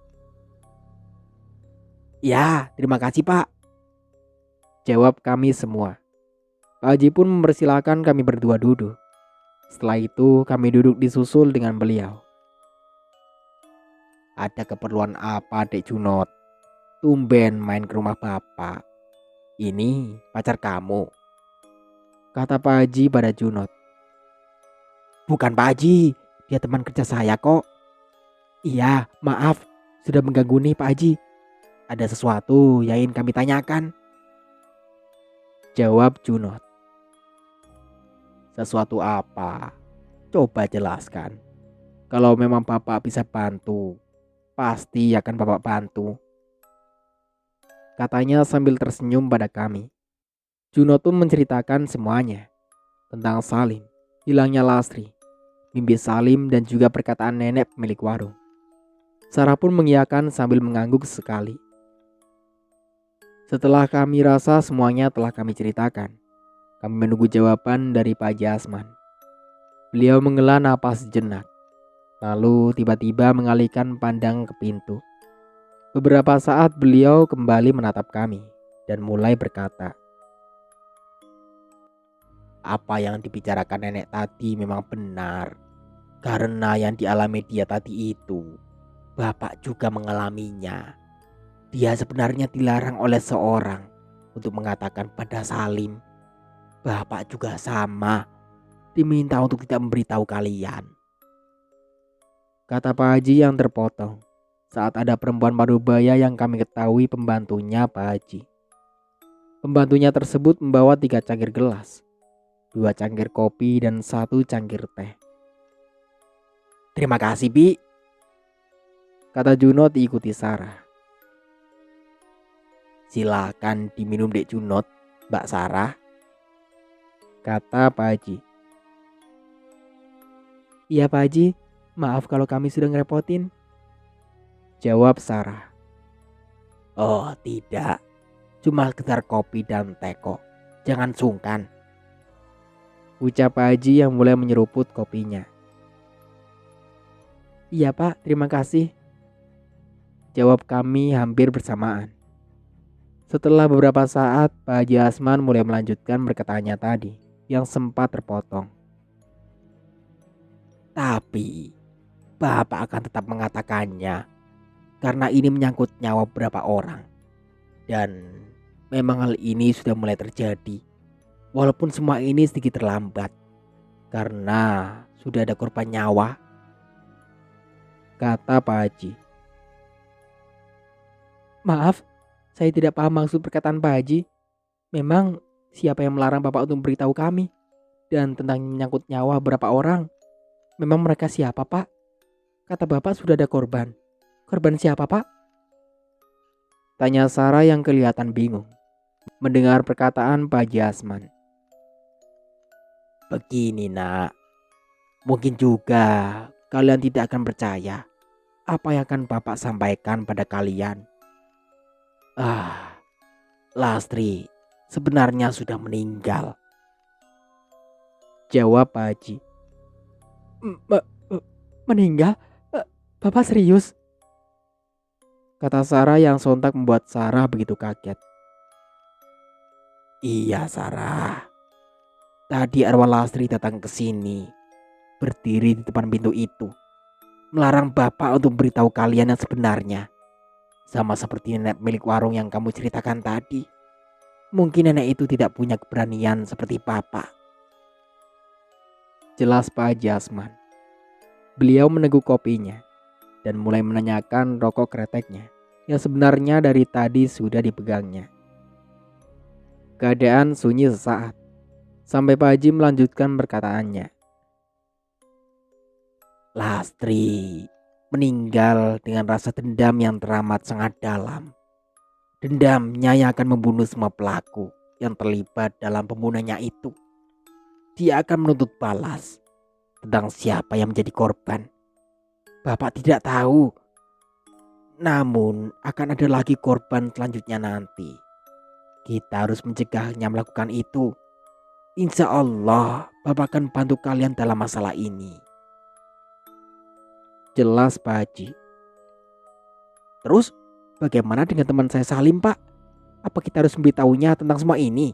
Ya, terima kasih Pak. Jawab kami semua. Pak Haji pun mempersilahkan kami berdua duduk. Setelah itu kami duduk disusul dengan beliau. Ada keperluan apa Dek Junot? Tumben main ke rumah Bapak. Ini pacar kamu. Kata Pak Haji pada Junot. Bukan Pak Haji, dia teman kerja saya kok. Iya, maaf, sudah mengganggu nih Pak Haji. Ada sesuatu yang ingin kami tanyakan. Jawab Junot. Sesuatu apa? Coba jelaskan. Kalau memang Bapak bisa bantu, pasti akan Bapak bantu. Katanya sambil tersenyum pada kami. Junot pun menceritakan semuanya. Tentang Salim, hilangnya Lastri, mimpi Salim dan juga perkataan nenek pemilik warung. Sarah pun mengiyakan sambil mengangguk sekali. Setelah kami rasa semuanya telah kami ceritakan, kami menunggu jawaban dari Pak Haji Asman. Beliau menghela napas sejenak, lalu tiba-tiba mengalihkan pandang ke pintu. Beberapa saat beliau kembali menatap kami dan mulai berkata, apa yang dibicarakan nenek tadi memang benar. Karena yang dialami dia tadi itu, Bapak juga mengalaminya. Dia sebenarnya dilarang oleh seorang untuk mengatakan pada Salim. Bapak juga sama, diminta untuk tidak memberitahu kalian. Kata Pak Haji yang terpotong saat ada perempuan parubaya yang kami ketahui pembantunya Pak Haji. Pembantunya tersebut membawa 3 cangkir gelas, 2 cangkir kopi dan 1 cangkir teh. Terima kasih Bi, kata Junot diikuti Sarah. Silakan diminum Dek Junot, Mbak Sarah, kata Pak Haji. Iya Pak Haji, maaf kalau kami sudah ngerepotin, jawab Sarah. Oh tidak, cuma sekedar kopi dan teh kok, jangan sungkan, ucap Pak Haji yang mulai menyeruput kopinya. Iya Pak, terima kasih, jawab kami hampir bersamaan. Setelah beberapa saat, Pak Haji Asman mulai melanjutkan perkataannya tadi yang sempat terpotong. Tapi Bapak akan tetap mengatakannya karena ini menyangkut nyawa beberapa orang. Dan memang hal ini sudah mulai terjadi. Walaupun semua ini sedikit terlambat karena sudah ada korban nyawa, kata Pak Haji. Maaf, saya tidak paham maksud perkataan Pak Haji. Memang siapa yang melarang Bapak untuk memberitahu kami? Dan tentang menyangkut nyawa berapa orang? Memang mereka siapa Pak? Kata Bapak sudah ada korban. Korban siapa Pak? Tanya Sarah yang kelihatan bingung mendengar perkataan Pak Haji Asman. Begini nak, mungkin juga kalian tidak akan percaya apa yang akan Bapak sampaikan pada kalian. Lastri sebenarnya sudah meninggal, jawab Pak Haji. Meninggal? Bapak serius? Kata Sarah yang sontak membuat Sarah begitu kaget. Iya Sarah, tadi arwah Lastri datang ke sini, berdiri di depan pintu itu, melarang Bapak untuk beritahu kalian yang sebenarnya. Sama seperti nenek milik warung yang kamu ceritakan tadi. Mungkin nenek itu tidak punya keberanian seperti Bapak. Jelas Pak Haji Asman. Beliau meneguk kopinya dan mulai menanyakan rokok kreteknya yang sebenarnya dari tadi sudah dipegangnya. Keadaan sunyi sesaat sampai Pak Haji melanjutkan perkataannya. Lastri meninggal dengan rasa dendam yang teramat sangat dalam. Dendamnya yang akan membunuh semua pelaku yang terlibat dalam pembunuhannya itu. Dia akan menuntut balas tentang siapa yang menjadi korban. Bapak tidak tahu. Namun akan ada lagi korban selanjutnya nanti. Kita harus mencegahnya melakukan itu. Insya Allah Bapak akan bantu kalian dalam masalah ini. Jelas Pak Haji. Terus bagaimana dengan teman saya Salim, Pak? Apa kita harus memberitahunya tentang semua ini?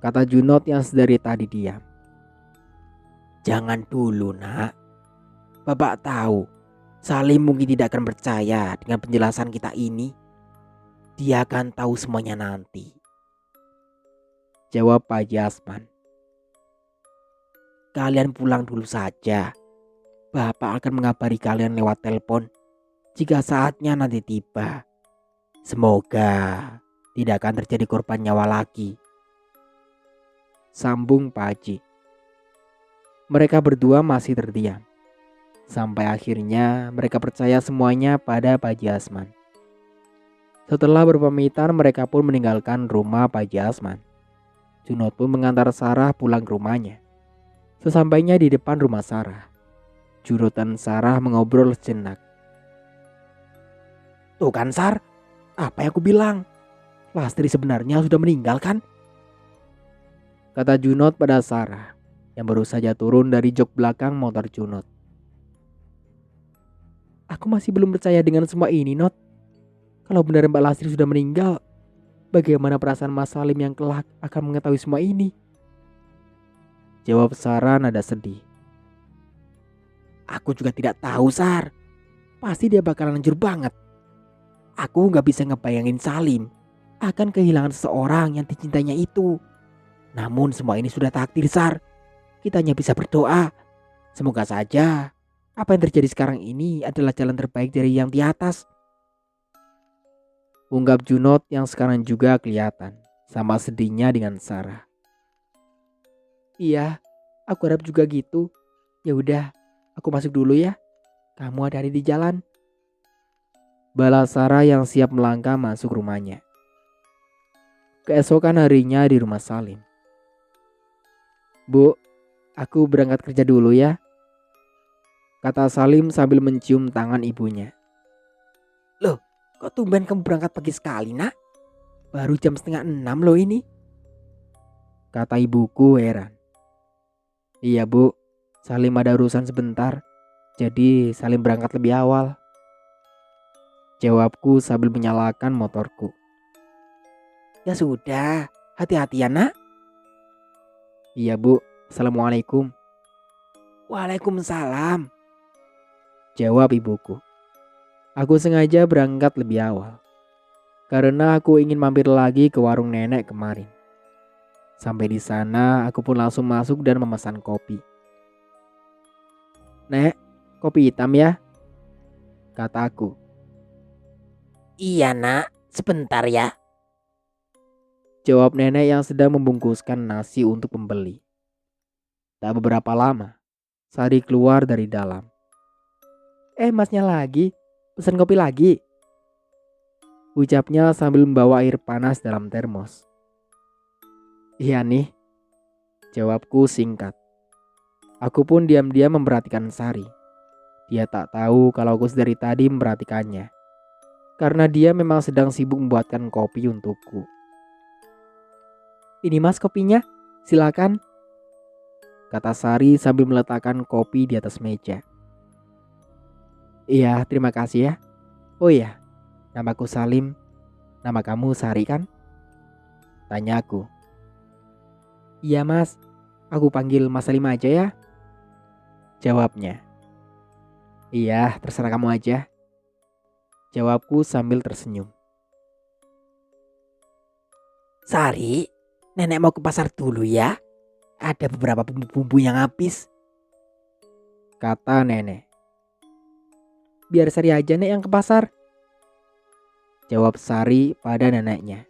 Kata Junod yang sedari tadi diam. Jangan dulu, Nak. Bapak tahu Salim mungkin tidak akan percaya dengan penjelasan kita ini. Dia akan tahu semuanya nanti. Jawab Pak Haji Asman. Kalian pulang dulu saja. Bapak akan mengabari kalian lewat telepon jika saatnya nanti tiba. Semoga tidak akan terjadi korban nyawa lagi. Sambung Pak Haji. Mereka berdua masih terdiam. Sampai akhirnya mereka percaya semuanya pada Pak Haji Asman. Setelah berpamitan, mereka pun meninggalkan rumah Pak Haji Asman. Junod pun mengantar Sarah pulang ke rumahnya. Sesampainya di depan rumah Sarah, Junod dan Sarah mengobrol sejenak. Tuh kan Sar, apa yang aku bilang? Lastri sebenarnya sudah meninggal kan? Kata Junod pada Sarah yang baru saja turun dari jok belakang motor Junod. Aku masih belum percaya dengan semua ini, Not. Kalau benar Mbak Lastri sudah meninggal, bagaimana perasaan Mas Salim yang kelak akan mengetahui semua ini? Jawab Sarah nada sedih. Aku juga tidak tahu, Sar. Pasti dia bakalan hancur banget. Aku gak bisa ngebayangin Salim akan kehilangan seseorang yang dicintainya itu. Namun semua ini sudah takdir, Sar. Kita hanya bisa berdoa. Semoga saja apa yang terjadi sekarang ini adalah jalan terbaik dari yang di atas. Ungkap Junod yang sekarang juga kelihatan sama sedihnya dengan Sarah. Iya, aku harap juga gitu. Ya udah, aku masuk dulu ya. Kamu hati-hati di jalan. Balas Sarah yang siap melangkah masuk rumahnya. Keesokan harinya di rumah Salim. Bu, aku berangkat kerja dulu ya. Kata Salim sambil mencium tangan ibunya. Loh, kok tumben kamu berangkat pagi sekali, Nak? Baru jam 5:30 loh ini. Kata ibuku heran. Iya bu, Salim ada urusan sebentar. Jadi Salim berangkat lebih awal. Jawabku sambil menyalakan motorku. Ya sudah, hati-hati ya Nak. Iya bu, Assalamualaikum. Waalaikumsalam. Jawab ibuku. Aku sengaja berangkat lebih awal karena aku ingin mampir lagi ke warung nenek kemarin. Sampai di sana aku pun langsung masuk dan memesan kopi. Nek, kopi hitam ya? Kataku. Iya Nak, sebentar ya. Jawab nenek yang sedang membungkuskan nasi untuk pembeli. Tak beberapa lama, Sari keluar dari dalam. Masnya lagi, pesan kopi lagi. Ucapnya sambil membawa air panas dalam termos. Iya nih, jawabku singkat. Aku pun diam-diam memperhatikan Sari. Dia tak tahu kalau aku dari tadi memperhatikannya. Karena dia memang sedang sibuk membuatkan kopi untukku. Ini mas kopinya, silakan. Kata Sari sambil meletakkan kopi di atas meja. Iya, terima kasih ya. Oh iya, namaku Salim. Nama kamu Sari kan? Tanyaku. Iya mas, aku panggil Mas Salim aja ya. Jawabnya. Iya, terserah kamu aja. Jawabku sambil tersenyum. Sari, nenek mau ke pasar dulu ya. Ada beberapa bumbu-bumbu yang habis. kata nenek. Biar Sari aja Nek yang ke pasar. Jawab Sari pada neneknya.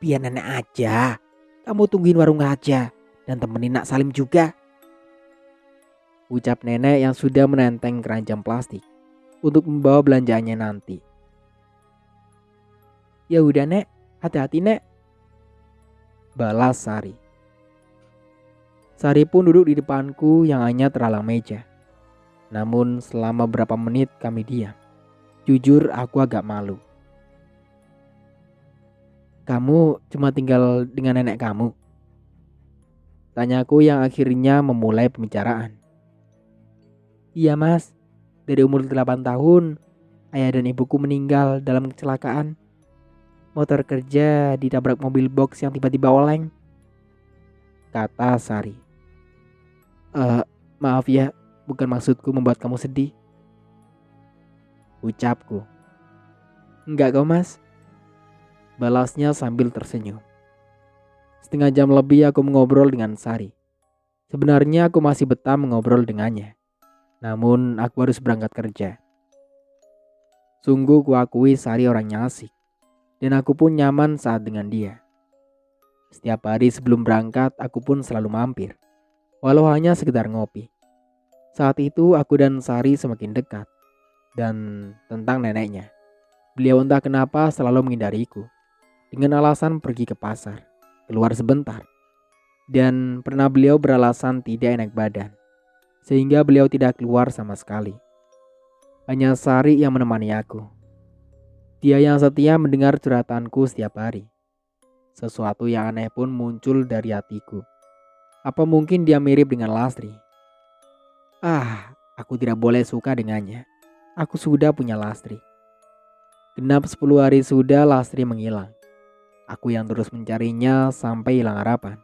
Biar nenek aja. Kamu tungguin warung aja. Dan temenin Nak Salim juga. Ucap nenek yang sudah menenteng keranjang plastik untuk membawa belanjaannya nanti. Ya udah Nek, hati-hati Nek. Balas Sari. Sari pun duduk di depanku yang hanya terhalang meja. Namun selama berapa menit kami diam. Jujur aku agak malu. Kamu cuma tinggal dengan nenek kamu? Tanyaku yang akhirnya memulai pembicaraan. Iya Mas, dari umur 8 tahun, ayah dan ibuku meninggal dalam kecelakaan. Motor kerja ditabrak mobil box yang tiba-tiba oleng. Kata Sari. Maaf ya, bukan maksudku membuat kamu sedih. Ucapku. Enggak kok Mas. Balasnya sambil tersenyum. Setengah jam lebih aku mengobrol dengan Sari. Sebenarnya aku masih betah mengobrol dengannya. Namun aku harus berangkat kerja. Sungguh kuakui Sari orangnya asik. Dan aku pun nyaman saat dengan dia. Setiap hari sebelum berangkat aku pun selalu mampir. Walau hanya sekedar ngopi. Saat itu aku dan Sari semakin dekat. Dan tentang neneknya. Beliau entah kenapa selalu menghindariku. Dengan alasan pergi ke pasar. Keluar sebentar. Dan pernah beliau beralasan tidak enak badan. Sehingga beliau tidak keluar sama sekali. Hanya Sari yang menemani aku. Dia yang setia mendengar curhatanku setiap hari. Sesuatu yang aneh pun muncul dari hatiku. Apa mungkin dia mirip dengan Lastri? Aku tidak boleh suka dengannya. Aku sudah punya Lastri. Genap 10 hari sudah Lastri menghilang. Aku yang terus mencarinya sampai hilang harapan.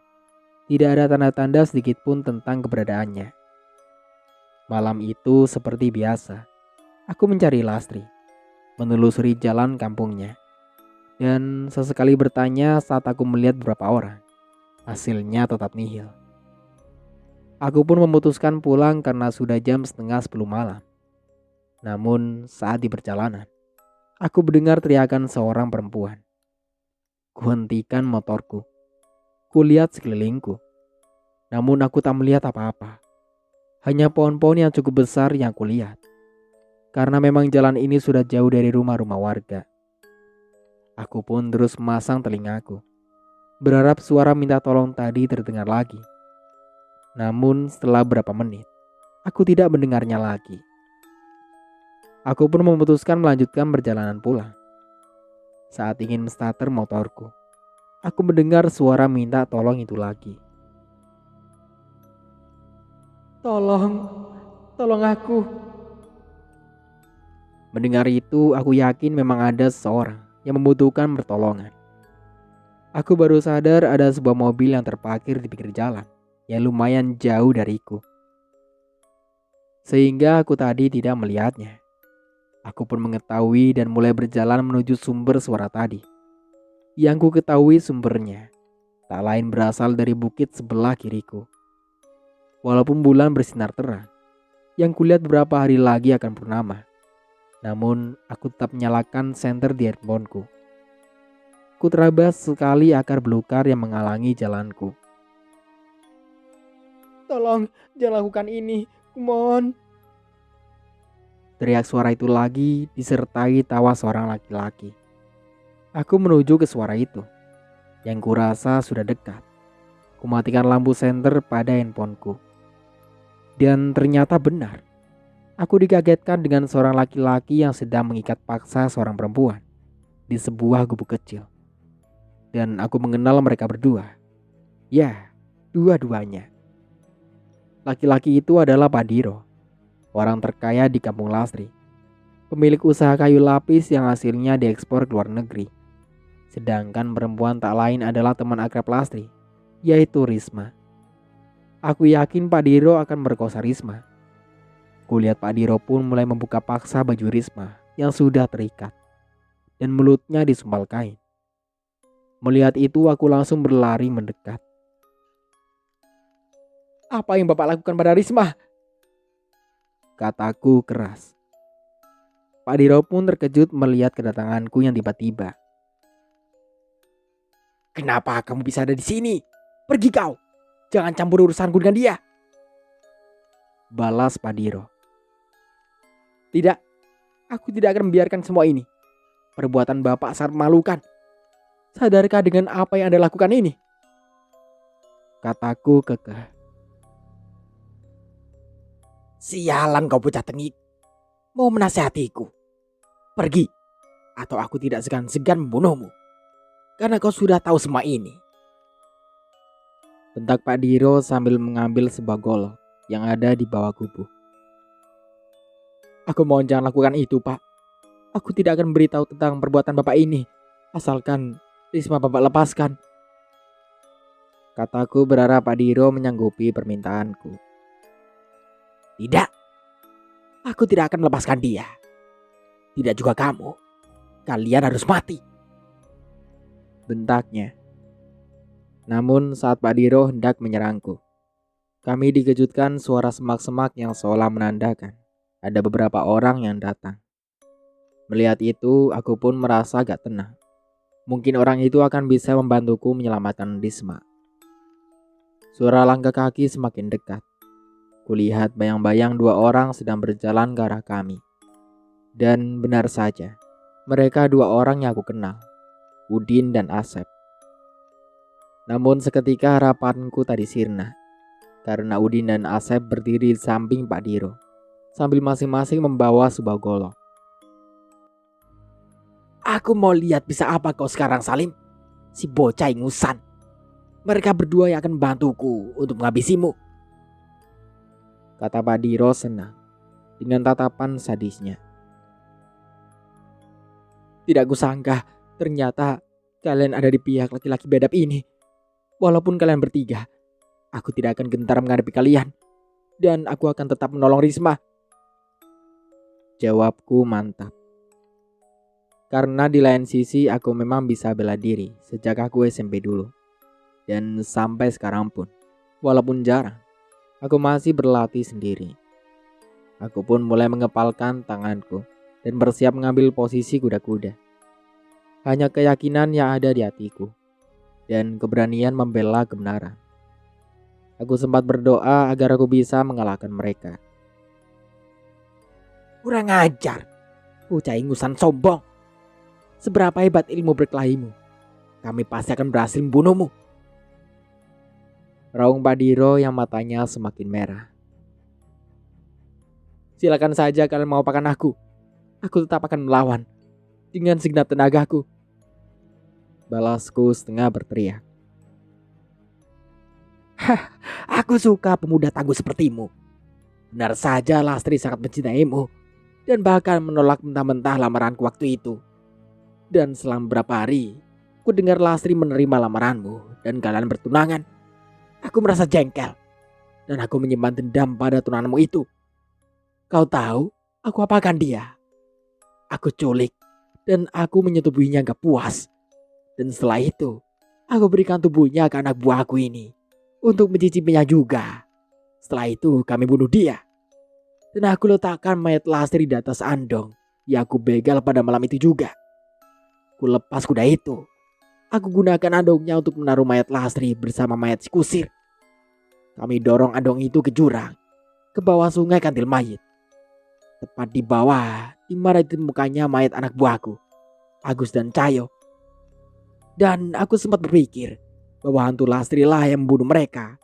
Tidak ada tanda-tanda sedikit pun tentang keberadaannya. Malam itu seperti biasa. Aku mencari Lastri. Menelusuri jalan kampungnya. Dan sesekali bertanya saat aku melihat beberapa orang. Hasilnya tetap nihil. Aku pun memutuskan pulang karena sudah jam setengah 10 malam. Namun saat di perjalanan, aku mendengar teriakan seorang perempuan. Kuhentikan motorku. Kulihat sekelilingku. Namun aku tak melihat apa-apa. Hanya pohon-pohon yang cukup besar yang kulihat. Karena memang jalan ini sudah jauh dari rumah-rumah warga. Aku pun terus memasang telingaku. Berharap suara minta tolong tadi terdengar lagi. Namun setelah beberapa menit, aku tidak mendengarnya lagi. Aku pun memutuskan melanjutkan perjalanan pulang. Saat ingin starter motorku, aku mendengar suara minta tolong itu lagi. Tolong aku. Mendengar itu, aku yakin memang ada seseorang yang membutuhkan pertolongan. Aku baru sadar ada sebuah mobil yang terparkir di pinggir jalan yang lumayan jauh dariku. Sehingga aku tadi tidak melihatnya. Aku pun mengetahui dan mulai berjalan menuju sumber suara tadi. Yang ku ketahui sumbernya tak lain berasal dari bukit sebelah kiriku. Walaupun bulan bersinar terang, yang kulihat beberapa hari lagi akan purnama. Namun aku tetap menyalakan senter di handphoneku. Ku terabas sekali akar belukar yang menghalangi jalanku. Tolong, jangan lakukan ini. Kumohon. Teriak suara itu lagi disertai tawa seorang laki-laki. Aku menuju ke suara itu, yang kurasa sudah dekat. Kumatikan lampu senter pada handphoneku. Dan ternyata benar. Aku dikagetkan dengan seorang laki-laki yang sedang mengikat paksa seorang perempuan di sebuah gubuk kecil. Dan aku mengenal mereka berdua. Ya, dua-duanya. Laki-laki itu adalah Pak Diro, orang terkaya di kampung Lastri. Pemilik usaha kayu lapis yang hasilnya diekspor ke luar negeri. Sedangkan perempuan tak lain adalah teman akrab Lastri, yaitu Risma. Aku yakin Pak Diro akan merkosa Risma. Kulihat Pak Diro pun mulai membuka paksa baju Risma yang sudah terikat. Dan mulutnya disumpal kain. Melihat itu aku langsung berlari mendekat. Apa yang Bapak lakukan pada Risma? kataku keras. Pak Diro pun terkejut melihat kedatanganku yang tiba-tiba. Kenapa kamu bisa ada di sini? Pergi kau. Jangan campur urusanku dengan dia. Balas Pak Diro. Tidak, aku tidak akan membiarkan semua ini. Perbuatan Bapak sangat memalukan. Sadarkah dengan apa yang Anda lakukan ini? Kataku kekeh. Sialan kau bocah tengik. Mau menasihatiku. Pergi. Atau aku tidak segan-segan membunuhmu. Karena kau sudah tahu semua ini. Bentak Pak Diro sambil mengambil sebuah golok yang ada di bawah gubuk. Aku mohon jangan lakukan itu, Pak. Aku tidak akan memberitahu tentang perbuatan Bapak ini. Asalkan Risma Bapak lepaskan. Kataku berharap Pak Diro menyanggupi permintaanku. Tidak. Aku tidak akan melepaskan dia. Tidak juga kamu. Kalian harus mati. Bentaknya. Namun saat Pak Diro hendak menyerangku, kami dikejutkan suara semak-semak yang seolah menandakan ada beberapa orang yang datang. Melihat itu, aku pun merasa gak tenang. Mungkin orang itu akan bisa membantuku menyelamatkan Risma. Suara langkah kaki semakin dekat. Kulihat bayang-bayang dua orang sedang berjalan ke arah kami. Dan benar saja, mereka dua orang yang aku kenal, Udin dan Asep. Namun seketika harapanku tadi sirna, karena Udin dan Asep berdiri di samping Pak Diro, sambil masing-masing membawa sebuah golok. Aku mau lihat bisa apa kau sekarang, Salim. Si bocah ingusan. Mereka berdua yang akan membantuku untuk menghabisimu. Kata Pak Diro senang, dengan tatapan sadisnya. Tidak kusangka, ternyata kalian ada di pihak laki-laki biadab ini. Walaupun kalian bertiga, aku tidak akan gentar menghadapi kalian. Dan aku akan tetap menolong Risma. Jawabku mantap. Karena di lain sisi aku memang bisa bela diri sejak aku SMP dulu. Dan sampai sekarang pun, walaupun jarang, aku masih berlatih sendiri. Aku pun mulai mengepalkan tanganku dan bersiap mengambil posisi kuda-kuda. Hanya keyakinan yang ada di hatiku dan keberanian membela kebenaran. Aku sempat berdoa agar aku bisa mengalahkan mereka. Kurang ajar. Bocah ingusan sombong. Seberapa hebat ilmu berkelahimu, kami pasti akan berhasil membunuhmu. Raung Pak Diro yang matanya semakin merah. Silakan saja kalian mau apakan aku. Aku tetap akan melawan dengan segenap tenagaku. Balasku setengah berteriak. Aku suka pemuda tangguh sepertimu. Benar saja Lastri sangat mencintaimu dan bahkan menolak mentah-mentah lamaranku waktu itu. Dan selama beberapa hari, ku dengar Lastri menerima lamaranmu dan kalian bertunangan. Aku merasa jengkel dan aku menyimpan dendam pada tunanganmu itu. Kau tahu, aku apakan dia? Aku culik dan aku menyetubuhinya gak puas. Dan setelah itu, aku berikan tubuhnya ke anak buahku ini untuk mencicipinya juga. Setelah itu kami bunuh dia. Dan aku letakkan mayat Lastri di atas andong yang aku begal pada malam itu juga. Ku lepas kuda itu. Aku gunakan andongnya untuk menaruh mayat Lastri bersama mayat si kusir. Kami dorong andong itu ke jurang, ke bawah sungai Kantil Mayit. Tepat di bawah, di mana ditemukannya mayat anak buahku, Agus dan Cayo. Dan aku sempat berpikir bahwa hantu Lastri lah yang membunuh mereka.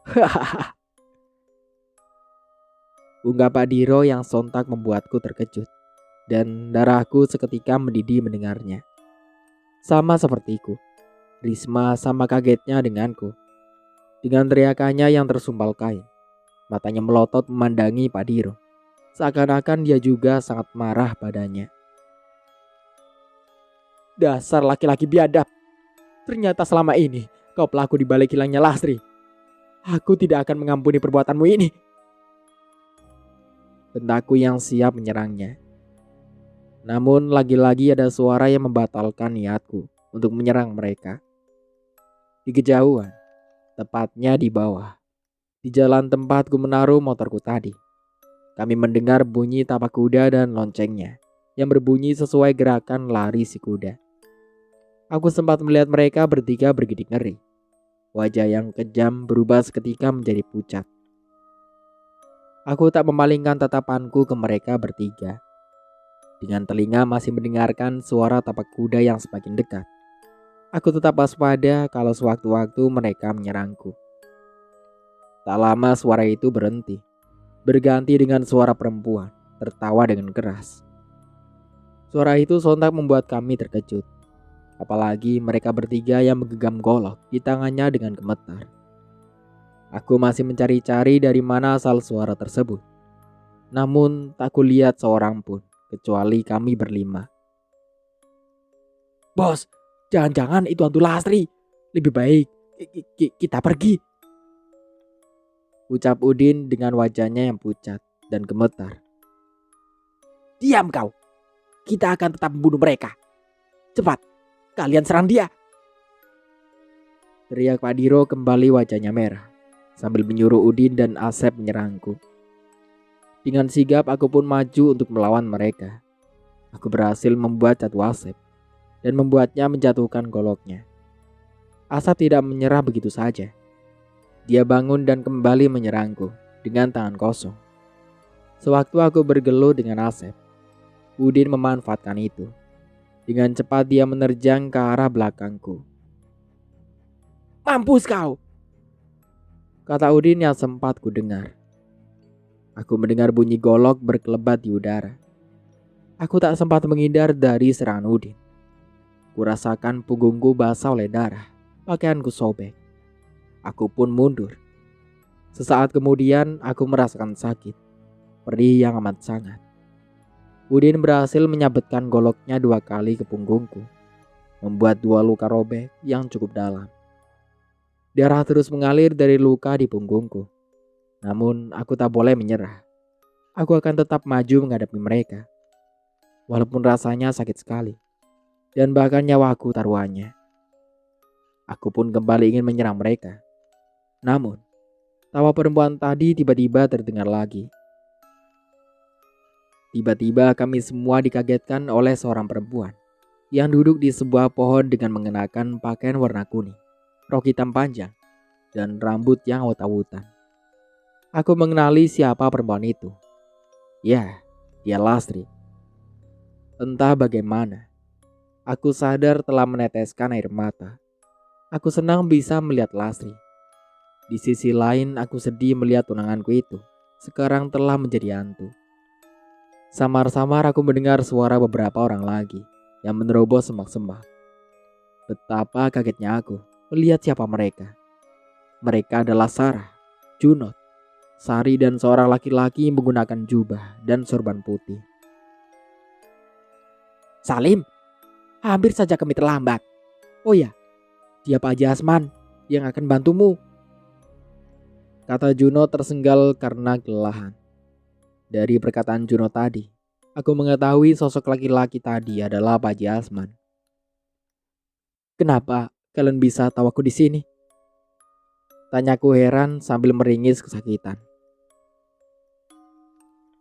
Unggah Pak Diro yang sontak membuatku terkejut. Dan darahku seketika mendidih mendengarnya. Sama sepertiku, Risma sama kagetnya denganku. Dengan teriakannya yang tersumpal kain, matanya melotot memandangi Pak Diro. Seakan-akan dia juga sangat marah padanya. Dasar laki-laki biadab. Ternyata selama ini kau pelaku di balik hilangnya Lastri. Aku tidak akan mengampuni perbuatanmu ini. Bentakku yang siap menyerangnya. Namun lagi-lagi ada suara yang membatalkan niatku untuk menyerang mereka. Di kejauhan, tepatnya di bawah, di jalan tempatku menaruh motorku tadi, Kami mendengar bunyi tapak kuda dan loncengnya yang berbunyi sesuai gerakan lari si kuda. Aku sempat melihat mereka bertiga bergidik ngeri. Wajah yang kejam berubah seketika menjadi pucat. Aku tak memalingkan tatapanku ke mereka bertiga. Dengan telinga masih mendengarkan suara tapak kuda yang semakin dekat. Aku tetap waspada kalau sewaktu-waktu mereka menyerangku. Tak lama suara itu berhenti, berganti dengan suara perempuan tertawa dengan keras. Suara itu sontak membuat kami terkejut. Apalagi mereka bertiga yang menggenggam golok di tangannya dengan gemetar. Aku masih mencari-cari dari mana asal suara tersebut. Namun tak kulihat seorang pun, kecuali kami berlima. Bos, jangan-jangan itu hantu Lastri. Lebih baik kita pergi. Ucap Udin dengan wajahnya yang pucat dan gemetar. Diam kau. Kita akan tetap membunuh mereka. Cepat, kalian serang dia. Teriak Pak Diro kembali wajahnya merah sambil menyuruh Udin dan Asep menyerangku. Dengan sigap aku pun maju untuk melawan mereka. Aku berhasil membuat jatuh Asep dan membuatnya menjatuhkan goloknya. Asep tidak menyerah begitu saja. Dia bangun dan kembali menyerangku dengan tangan kosong. Sewaktu aku bergelut dengan Asep, Udin memanfaatkan itu. Dengan cepat dia menerjang ke arah belakangku. Mampus kau, kata Udin yang sempat ku dengar. Aku mendengar bunyi golok berkelebat di udara. Aku tak sempat menghindar dari serangan Udin. Kurasakan punggungku basah oleh darah, pakaianku sobek. Aku pun mundur. Sesaat kemudian aku merasakan sakit, perih yang amat sangat. Udin berhasil menyabetkan goloknya 2 kali ke punggungku, membuat 2 luka robek yang cukup dalam. Darah terus mengalir dari luka di punggungku. Namun aku tak boleh menyerah. Aku akan tetap maju menghadapi mereka. Walaupun rasanya sakit sekali. Dan bahkan nyawaku taruhannya. Aku pun kembali ingin menyerang mereka. Namun, tawa perempuan tadi tiba-tiba terdengar lagi. Tiba-tiba kami semua dikagetkan oleh seorang perempuan yang duduk di sebuah pohon dengan mengenakan pakaian warna kuning, rok hitam panjang, dan rambut yang awut-awutan. Aku mengenali siapa perempuan itu. Ya, dia Lastri. Entah bagaimana, aku sadar telah meneteskan air mata. Aku senang bisa melihat Lastri. Di sisi lain aku sedih melihat tunanganku itu sekarang telah menjadi hantu. Samar-samar aku mendengar suara beberapa orang lagi yang menerobos semak-semak. Betapa kagetnya aku melihat siapa mereka. Mereka adalah Sarah, Junot, Sari dan seorang laki-laki yang menggunakan jubah dan sorban putih. Salim, hampir saja kami terlambat. Oh ya, dia Pak Jasman yang akan bantumu, kata Juno tersenggal karena kelelahan. Dari perkataan Juno tadi, aku mengetahui sosok laki-laki tadi adalah Pak Jasman. Kenapa kalian bisa tahu aku di sini? Tanyaku heran sambil meringis kesakitan.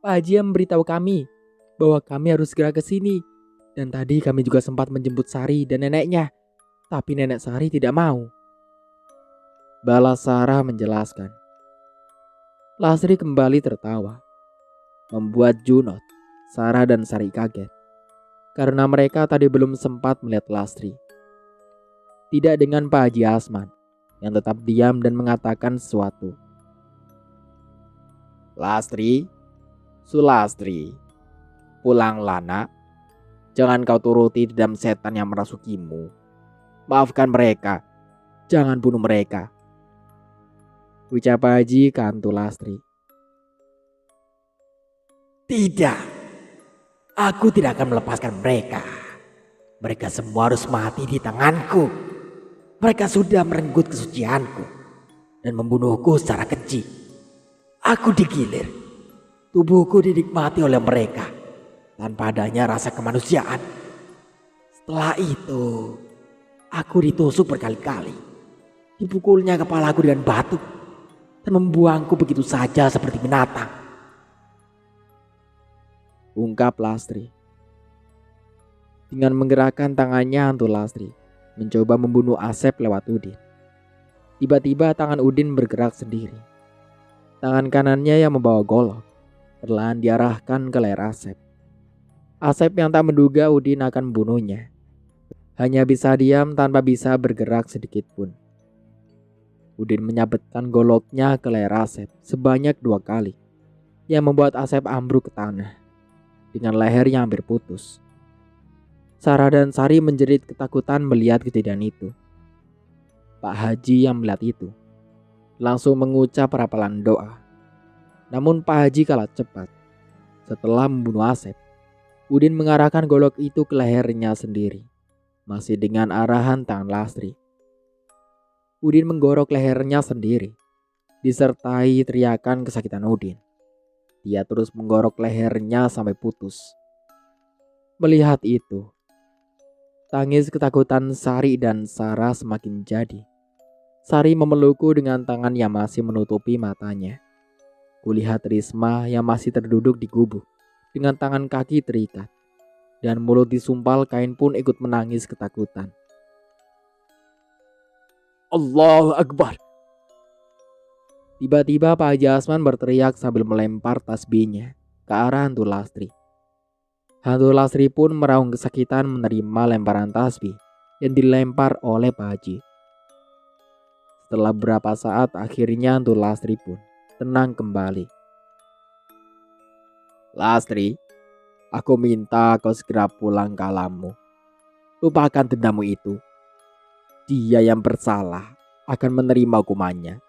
Pak Haji memberitahu kami bahwa kami harus segera ke sini. Dan tadi kami juga sempat menjemput Sari dan neneknya. Tapi nenek Sari tidak mau, balas Sarah menjelaskan. Lastri kembali tertawa, membuat Junot, Sarah dan Sari kaget. Karena mereka tadi belum sempat melihat Lastri. Tidak dengan Pak Haji Asman yang tetap diam dan mengatakan sesuatu. Lastri, Sulastri, pulanglah nak. Jangan kau turuti dendam setan yang merasukimu. Maafkan mereka, jangan bunuh mereka, ucap Pak Haji ke hantu Lastri. Tidak, aku tidak akan melepaskan mereka. Mereka semua harus mati di tanganku. Mereka sudah merenggut kesucianku dan membunuhku secara keji. Aku digilir, tubuhku dinikmati oleh mereka tanpa adanya rasa kemanusiaan. Setelah itu, aku ditusuk berkali-kali. Dipukulnya kepalaku dengan batu dan membuangku begitu saja seperti binatang. ungkap Lastri. Dengan menggerakkan tangannya, hantu Lastri mencoba membunuh Asep lewat Udin. Tiba-tiba tangan Udin bergerak sendiri. Tangan kanannya yang membawa golok perlahan diarahkan ke leher Asep. Asep yang tak menduga Udin akan membunuhnya hanya bisa diam tanpa bisa bergerak sedikit pun. Udin menyabetkan goloknya ke leher Asep sebanyak 2 kali, yang membuat Asep ambruk ke tanah dengan leher yang hampir putus. Sarah dan Sari menjerit ketakutan melihat kejadian itu. Pak Haji yang melihat itu langsung mengucap rapalan doa. Namun Pak Haji kalah cepat. Setelah membunuh Asep, Udin mengarahkan golok itu ke lehernya sendiri, masih dengan arahan tangan Lastri. Udin menggorok lehernya sendiri, disertai teriakan kesakitan Udin. Dia terus menggorok lehernya sampai putus. Melihat itu, tangis ketakutan Sari dan Sarah semakin jadi. Sari memelukku dengan tangan yang masih menutupi matanya. Kulihat Risma yang masih terduduk di gubuk dengan tangan kaki terikat dan mulut disumpal kain pun ikut menangis ketakutan. Allahu Akbar. Tiba-tiba Pak Haji Asman berteriak sambil melempar tasbihnya ke arah hantu Lastri. Hantu Lastri pun meraung kesakitan menerima lemparan tasbih yang dilempar oleh Pak Haji. Setelah beberapa saat akhirnya hantu Lastri pun tenang kembali. Lastri, aku minta kau segera pulang ke alammu. Lupakan dendammu itu. Dia yang bersalah akan menerima hukumannya.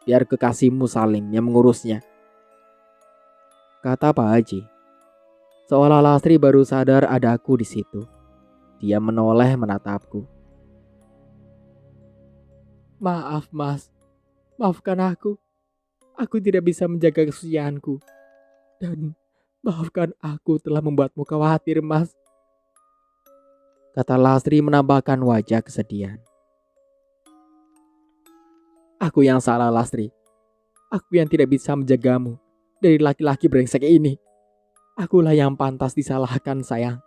Biar kekasihmu Salim yang mengurusnya, kata Pak Haji. Seolah Lastri baru sadar ada aku di situ. Dia menoleh menatapku. Maaf Mas, maafkan aku. Aku tidak bisa menjaga kesucianku. Dan maafkan aku telah membuatmu khawatir Mas, kata Lastri menambahkan wajah kesedihan. Aku yang salah Lastri. Aku yang tidak bisa menjagamu dari laki-laki brengsek ini. Akulah yang pantas disalahkan sayang,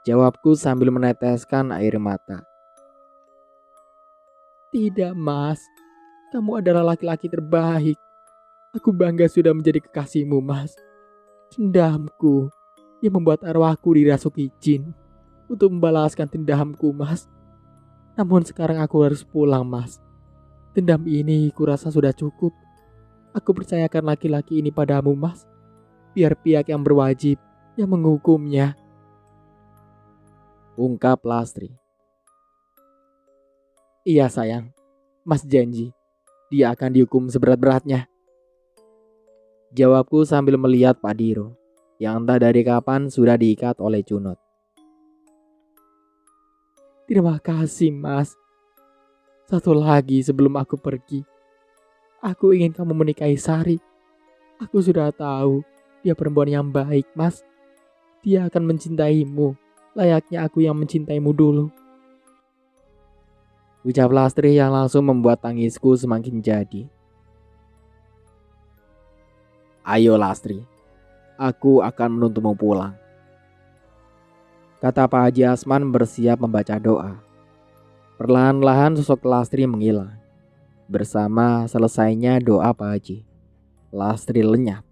jawabku sambil meneteskan air mata. Tidak Mas, kamu adalah laki-laki terbaik. Aku bangga sudah menjadi kekasihmu Mas. Dendamku yang membuat arwahku dirasuki jin untuk membalaskan dendamku Mas. Namun sekarang aku harus pulang Mas. Dendam ini kurasa sudah cukup. Aku percayakan laki-laki ini padamu Mas. Biar pihak yang berwajib yang menghukumnya, ungkap Lastri. Iya sayang, Mas janji dia akan dihukum seberat-beratnya, jawabku sambil melihat Pak Diro yang entah dari kapan sudah diikat oleh Cunot. Terima kasih Mas. Satu lagi sebelum aku pergi, aku ingin kamu menikahi Sari. Aku sudah tahu dia perempuan yang baik Mas. Dia akan mencintaimu layaknya aku yang mencintaimu dulu, ucap Lastri yang langsung membuat tangisku semakin jadi. Ayo Lastri, aku akan menuntunmu pulang, kata Pak Haji Asman bersiap membaca doa. Perlahan-lahan sosok Lastri menghilang. Bersama selesainya doa Pak Haji, Lastri lenyap.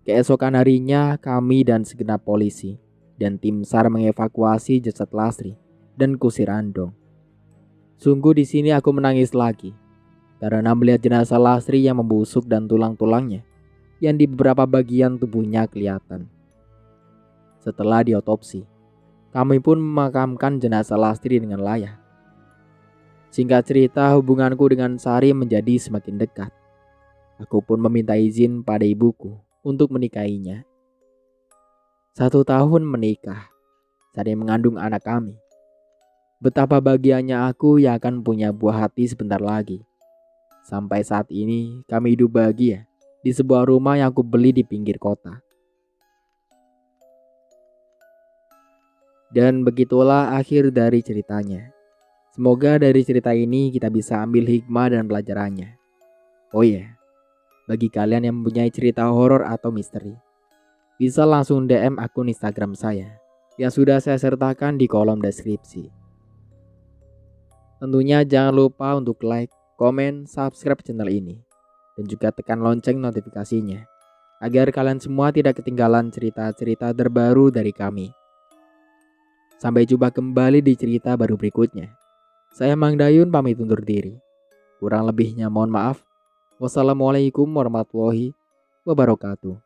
Keesokan harinya kami dan segenap polisi dan tim SAR mengevakuasi jasad Lastri dan kusir Andong. Sungguh di sini aku menangis lagi karena melihat jenazah Lastri yang membusuk dan tulang-tulangnya yang di beberapa bagian tubuhnya kelihatan. Setelah diotopsi, kami pun memakamkan jenazah Lastri dengan layak. Singkat cerita, hubunganku dengan Sari menjadi semakin dekat. Aku pun meminta izin pada ibuku untuk menikahinya. 1 tahun menikah, Sari mengandung anak kami. Betapa bahagianya aku yang akan punya buah hati sebentar lagi. Sampai saat ini kami hidup bahagia di sebuah rumah yang aku beli di pinggir kota. Dan begitulah akhir dari ceritanya. Semoga dari cerita ini kita bisa ambil hikmah dan pelajarannya. Oh iya, bagi kalian yang mempunyai cerita horor atau misteri, bisa langsung DM akun Instagram saya yang sudah saya sertakan di kolom deskripsi. Tentunya jangan lupa untuk like, komen, subscribe channel ini, dan juga tekan lonceng notifikasinya, agar kalian semua tidak ketinggalan cerita-cerita terbaru dari kami. Sampai jumpa kembali di cerita baru berikutnya. Saya Mang Dayun pamit undur diri. Kurang lebihnya mohon maaf. Wassalamualaikum warahmatullahi wabarakatuh.